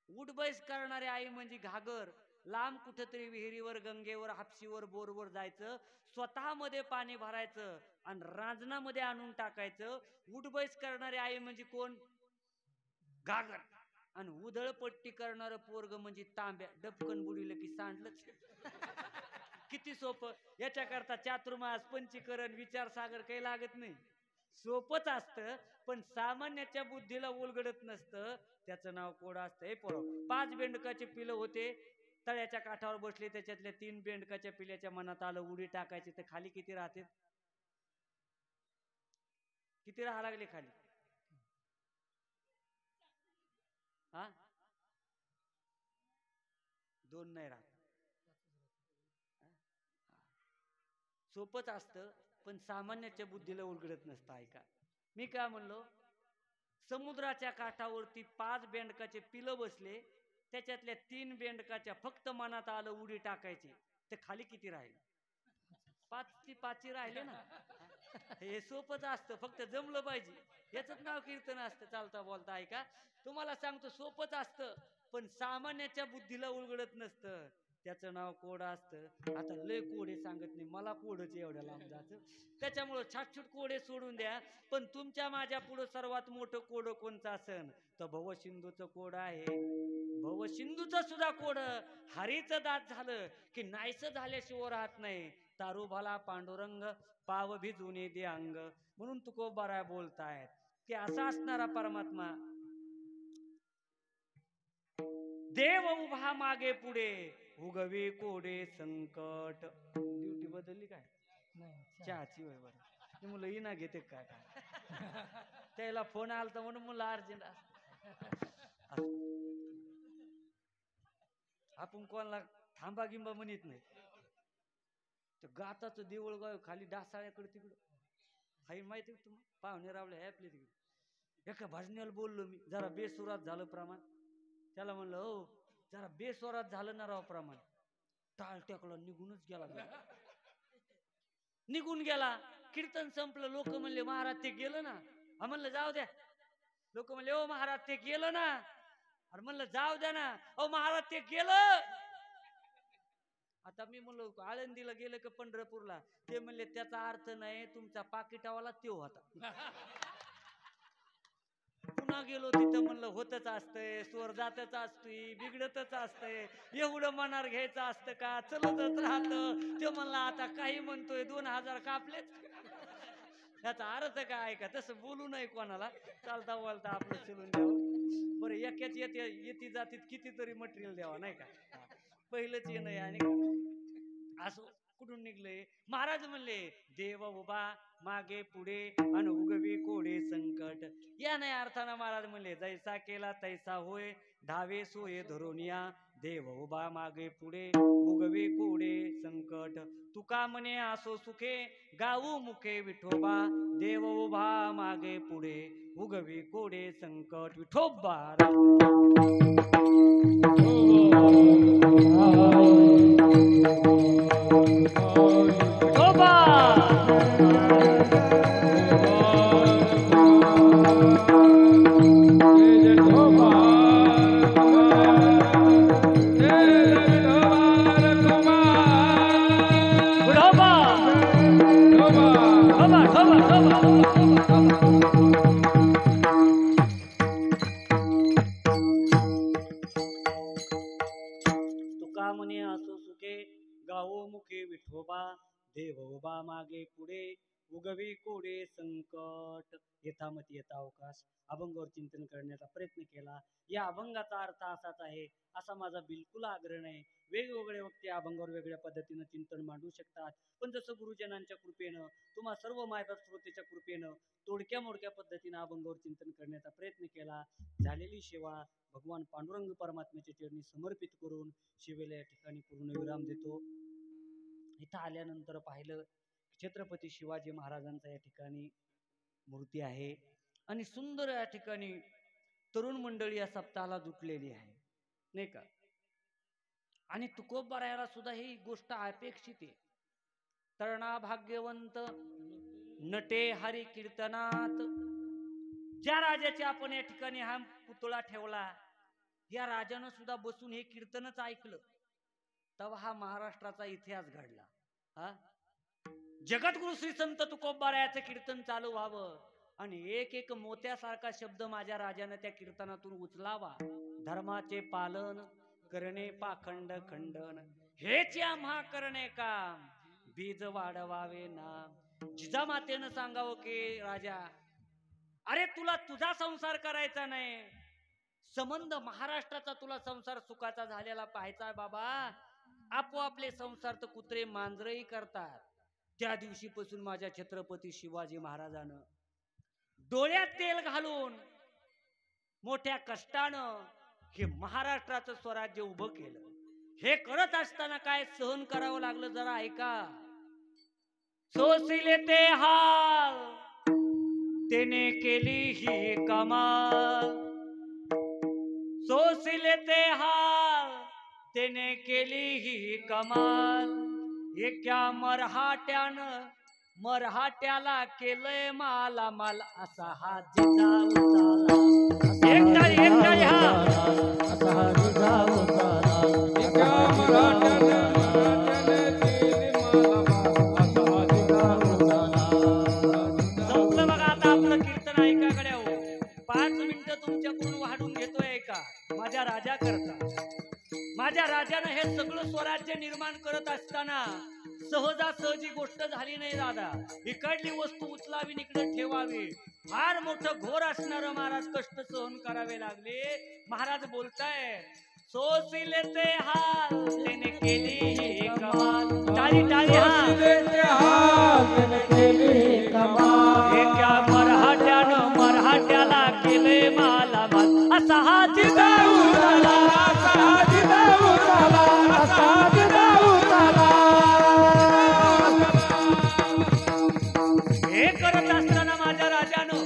उठबैस करणारी आई म्हणजे घागर. लांब कुठेतरी विहिरीवर, गंगेवर, हापशीवर, बोरवर जायचं, स्वतःमध्ये पाणी भरायचं आणि रांजणामध्ये आणून टाकायचं. उठबैस करणारी आई म्हणजे कोण? घागर. आणि उधळपट्टी करणारं पोरग म्हणजे तांब्या. डबकन बुडीलं की सांडलंच. किती सोपं. याच्याकरता चातुर्मास, पंचीकरण, विचारसागर काही लागत नाही. सोपंच असतं, पण सामान्याच्या बुद्धीला उलगडत नसतं. त्याचं नाव कोड असतं. हे पोरं, 5 बेंडकाचे पिलं होते, तळ्याच्या काठावर बसले. त्याच्यातल्या 3 बेंडकाच्या पिल्याच्या मनात आलं उडी टाकायची, तर खाली किती राहते? किती राहा लागले खाली? हा 2 नाही राहत. सोपंच असतं, पण सामान्याच्या बुद्धीला उलगडत नसतं. ऐका मी काय म्हणलो. समुद्राच्या काठावरती 5 बेंडकाचे पिलं बसले, त्याच्यातल्या 3 बेंडकाच्या फक्त मनात आलं उडी टाकायची, तर खाली किती राहिले? 5 राहिले ना. हे सोपंच असतं, फक्त जमलं पाहिजे. याच नाव कीर्तन असतं. चालता बोलता. ऐका तुम्हाला सांगतो, सोपंच असतं, पण सामान्याच्या बुद्धीला उलगडत नसतं. त्याचं नाव कोड असतं. आता लय कोडे सांगत नाही, मला कोडच एवढ्या लांब जातं, त्याच्यामुळं छाटछूट कोडे सोडून द्या. पण तुमच्या माझ्या पुढं सर्वात मोठं कोड कोणचं असन तर भवसिंधूचं कोड आहे. भवसिंधूचं सुद्धा कोड हरीचं दात झालं की नाहीसं झाल्याशिवाय राहत नाही. तारुभाला पांडुरंग पाव भिजून दे अंग. म्हणून तुकोबाराय बोलतायत की असा असणारा परमात्मा देव उभा मागे पुढे उगवे कोडे संकट. ड्युटी बदलली काय? चहाची वय बरं मुलं इना घेते काय काय त्याला फोन आलता म्हणून मुलं अर्जंट. आपण कोणाला थांबा गिंबा म्हणत नाही. तर गाताचं देऊळ गाव खाली डासाळ्याकडे तिकडं हाय माहिती तुम्ही पाहुणे रावले आहे आपल्या तिकडे. एका भजनाला बोललो मी, जरा बेसुरात झालं प्रमाण. त्याला म्हणलं हो जरा बेसुरात झालं ना राव प्रमाण. टाळ टेकला निघूनच गेला. निघून गेला. कीर्तन संपलं. लोक म्हणले महाराज ते गेलं ना. म्हणलं जाऊ द्या. लोक म्हणले ओ महाराज ते गेलं ना. अरे म्हणलं जाऊ द्या ना. ओ महाराज ते गेलं. आता मी म्हणलो आळंदीला गेलं का पंढरपूरला. ते म्हणले त्याचा अर्थ नाही, तुमचा पाकिटावाला त्यो होता. पुन्हा गेलो तिथं म्हणलं होतच असतंय, स्वर जातच असतोय, बिघडतच असतंय, एवढं मनार घ्यायचं असतं का, चलतच राहतं. ते म्हणला आता काही म्हणतोय 2000 कापलेच. त्याचा अर्थ काय का तसं बोलू नये कोणाला. चालता बोलता आपलं चलून द्यावं. बरं एकाच येती जातीत कितीतरी मटेरियल द्यावा नाही का. पहिलंच ये नाही आणि असं कुठून निघलंय. महाराज म्हणले देव उभा मागे पुढे आणि उगवी कोडे संकट. या नाही अर्थानं महाराज म्हणले जैसा केला तैसा होय, धावे सोये धरून या. देव उभा मागे पुढे उगवी कोडे संकट. तुका म्हणे असो सुखे गाऊ मुखे विठोबा. देव उभा मागे पुढे उगवी कोडे संकट. विठोबा देव उभा मागे पुढे उगवी कोडे संकट. यथामती यथा अवकाश अभंगावर चिंतन करण्याचा प्रयत्न केला. या अभंगाचा अर्थ असाच आहे असा माझा बिलकुल आग्रह नाही. वेगवेगळे वक्ते अभंगावर वेगळ्या पद्धतीनं चिंतन मांडू शकतात. पण जसं गुरुजनांच्या कृपेनं तुम्हा सर्व मायबाप श्रोतेच्या कृपेनं तोडक्या मोडक्या पद्धतीनं अभंगावर चिंतन करण्याचा प्रयत्न केला. झालेली सेवा भगवान पांडुरंग परमात्म्याच्या चरणी समर्पित करून शिवेला या ठिकाणी पूर्ण विराम देतो. इथं आल्यानंतर पाहिलं छत्रपती शिवाजी महाराजांचा या ठिकाणी मूर्ती आहे आणि सुंदर या ठिकाणी तरुण मंडळी या सप्ताहाला जुटलेली आहे नाही का. आणि तुकोबारायाला सुद्धा ही गोष्ट अपेक्षित आहे. तरणा भाग्यवंत नटे हरी कीर्तनात. ज्या राजाचे आपण या ठिकाणी हा पुतळा ठेवला या राजानं सुद्धा बसून हे कीर्तनच ऐकलं तेव्हा हा महाराष्ट्राचा इतिहास घडला. हा जगद्गुरु श्री संत तुकोबारायाचं कीर्तन चालू व्हावं आणि एक एक मोत्यासारखा शब्द माझ्या राजानं त्या कीर्तनातून उचलावा. धर्माचे पालन करणे पाखंड खंडन हेच आम्हा करणे काम. बीज वाढवावे ना. जिजामातेनं सांगावं की राजा अरे तुला तुझा संसार करायचा नाही, संबंध महाराष्ट्राचा तुला संसार सुखाचा झालेला पाहायचा बाबा. आपोआपले संसार तर कुत्रे मांजरही करतात. त्या दिवशीपासून माझ्या छत्रपती शिवाजी महाराजानं डोळ्यात तेल घालून मोठ्या कष्टानं हे महाराष्ट्राचं स्वराज्य उभं केलं. हे करत असताना काय सहन करावं लागलं जरा ऐका. सोसिले ते हाल तेने केली ही कमाल. सोसिले ते हाल तेने केली ही कमाल. एका मराठ्याला केलंय माला माल. असा हा जिजाऊ एक टाळी हा. असा हा जिजाऊ निर्माण करत असताना सहजासहजी गोष्ट झाली नाही दादा. इकडली वस्तू उचलावी इकडे ठेवावी, फार मोठं घोर असणार महाराज कष्ट सहन करावे लागले. महाराज बोलताय सोसिले ते हाल त्याने केली ही कमाल. टाळी टाळी एका मराठ्यानं मराठ्याला केले मालामाल. असा हा जिजाऊ झाला, असा हा जिजाऊ झाला, असा हा जिजाऊ झाला. हे करत असताना माझ्या राजानं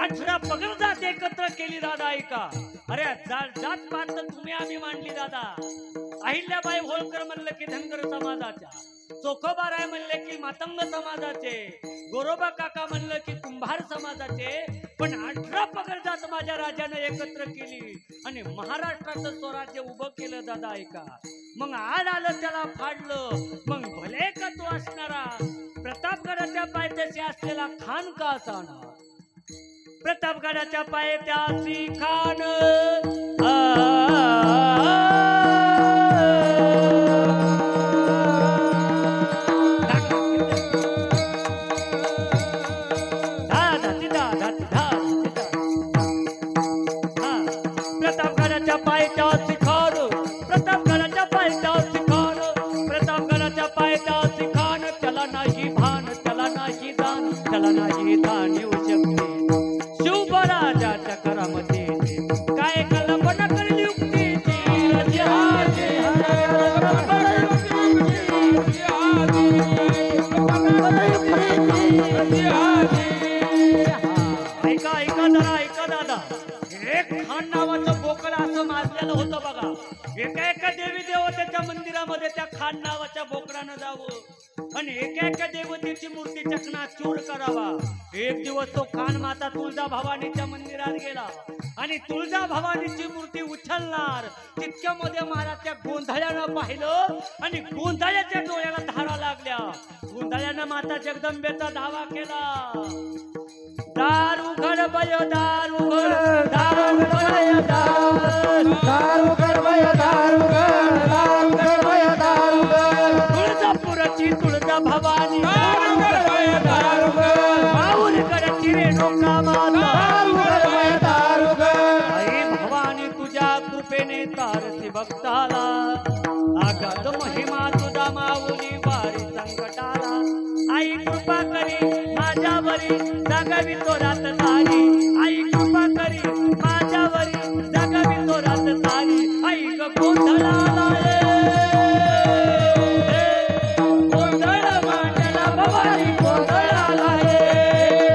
18 पगड जात एकत्र केली दादा. ऐका, अरे जात पात तुम्ही आम्ही मांडली दादा. अहिल्याबाई होळकर म्हणलं की धनगर समाजाच्या, चोखोबाराय म्हणले की मातंग समाजाचे, गोरोबा काका म्हणलं की कुंभार समाजाचे. पण 18 पगड जात माझ्या राजानं एकत्र केली आणि महाराष्ट्राचं स्वराज्य उभं केलं दादा. ऐका, मग आड आलं त्याला फाडलं. मग भले का तो असणारा प्रतापगडाच्या पायथ्याशी असलेला खान का असाना, प्रतापगडाच्या पायथ्याशी खान प्रतापगडाच्या पायथ्याशी खान, प्रतापगडाच्या पायथ्याशी खान, प्रतापगडाच्या पायथ्याशी खान. त्याला नाही भान, त्याला नाही दान, त्याला नाही दान येऊ शकते. शिवबराजाच्या करामध्ये काय कल्पना करली युक्तीची. ऐका ऐका जरा ऐका दादा. एक खान नावाचं बोकड असं माजलेलं होतं बघा. एका एका देवी देवतेच्या मंदिरामध्ये त्या खान नावाच्या बोकडानं जावं आणि एका एका देवतेची मूर्ती चकनाचूर करावा. एक दिवस तो खान माता तुळजा भवानीच्या मंदिरात गेला आणि तुळजा भवानीची मूर्ती उचलणार तितक्यामध्ये महाराज त्या गोंधळ्यानं पाहिलं आणि गोंधळ्याच्या डोळ्याला धारा लागल्या. गोंधळ्यानं माता जगदंबेचा धावा केला. दार उघड बय दार उघड, दार उघड बय दार, दार उघड बय दार उघड, दार उघड बय दार उघड. तुळजापुराची तुळजा भवानी, दार उघड बय दार उघड, माऊरगडाची रेणुका माता, दार उघड बय दार उघड. आई भवानी तुझ्या कृपेने तारसी भक्ताला, आगाध महिमा तुझा माऊली वारी संकटाला. आई कृपा करी माझ्यावरी जागावी तो रात तारी. आई कृपा करी माझ्यावरी जागावी तो रात तारी. आई ग गोंधळाला गोंधळ मांडला भवानी गोंधळाला ये,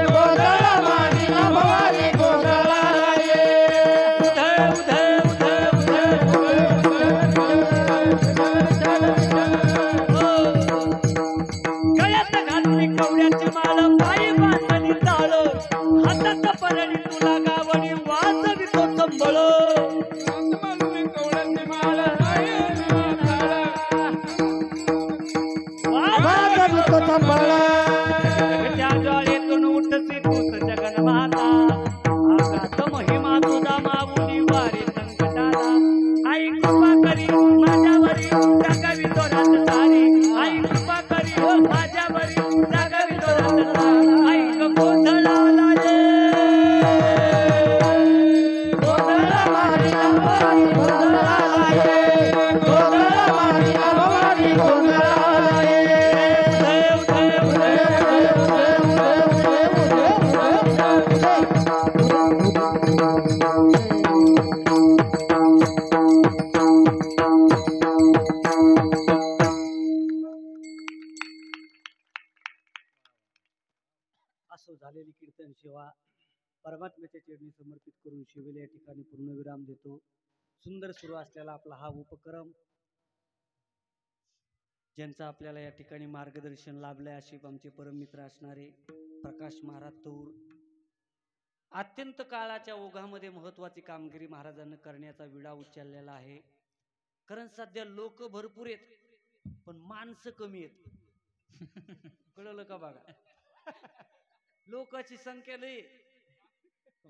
गोंधळ मांडला भवानी गोंधळाला ये. उधळ उधळ गळ्यात घातली कवड्याची माळ, पायी बांधली ताळ, हातात परडी तुला गावणी वाजवी तो संबळ. वाजवी तो संबळ. त्या ज्वाळेतून उठसी तूच जगन्माता, आगात महिमा तुझा माऊली वारी संकटाला. आई कृपा करी माझ्यावरी जागावी तो रात तारी. आई कृपा करी माझ्यावरी जागावी तो रात तारी. आई ग गोंधळाला गोंधळ मांडला भवानी गोंधळाला ये, गोंधळ मांडला भवानी गोंधळाला ये. असो झालेली कीर्तन सेवा परमात्म्याच्या चरणी समर्पित करून शिवेला या ठिकाणी पूर्णविराम देतो. सुंदर सुरू असलेला आपला हा उपक्रम ज्यांचं आपल्याला या ठिकाणी मार्गदर्शन लाभलंय असे आमचे परममित्र असणारे प्रकाश महाराज थोर. अत्यंत काळाच्या ओघामध्ये महत्वाची कामगिरी महाराजांनी करण्याचा विडा उचललेला आहे. कारण सध्या लोक भरपूर आहेत पण माणसं कमी आहेत. कळलं का बघा, लोकांची संख्या लई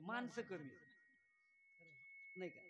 माणसं कमी नाही का.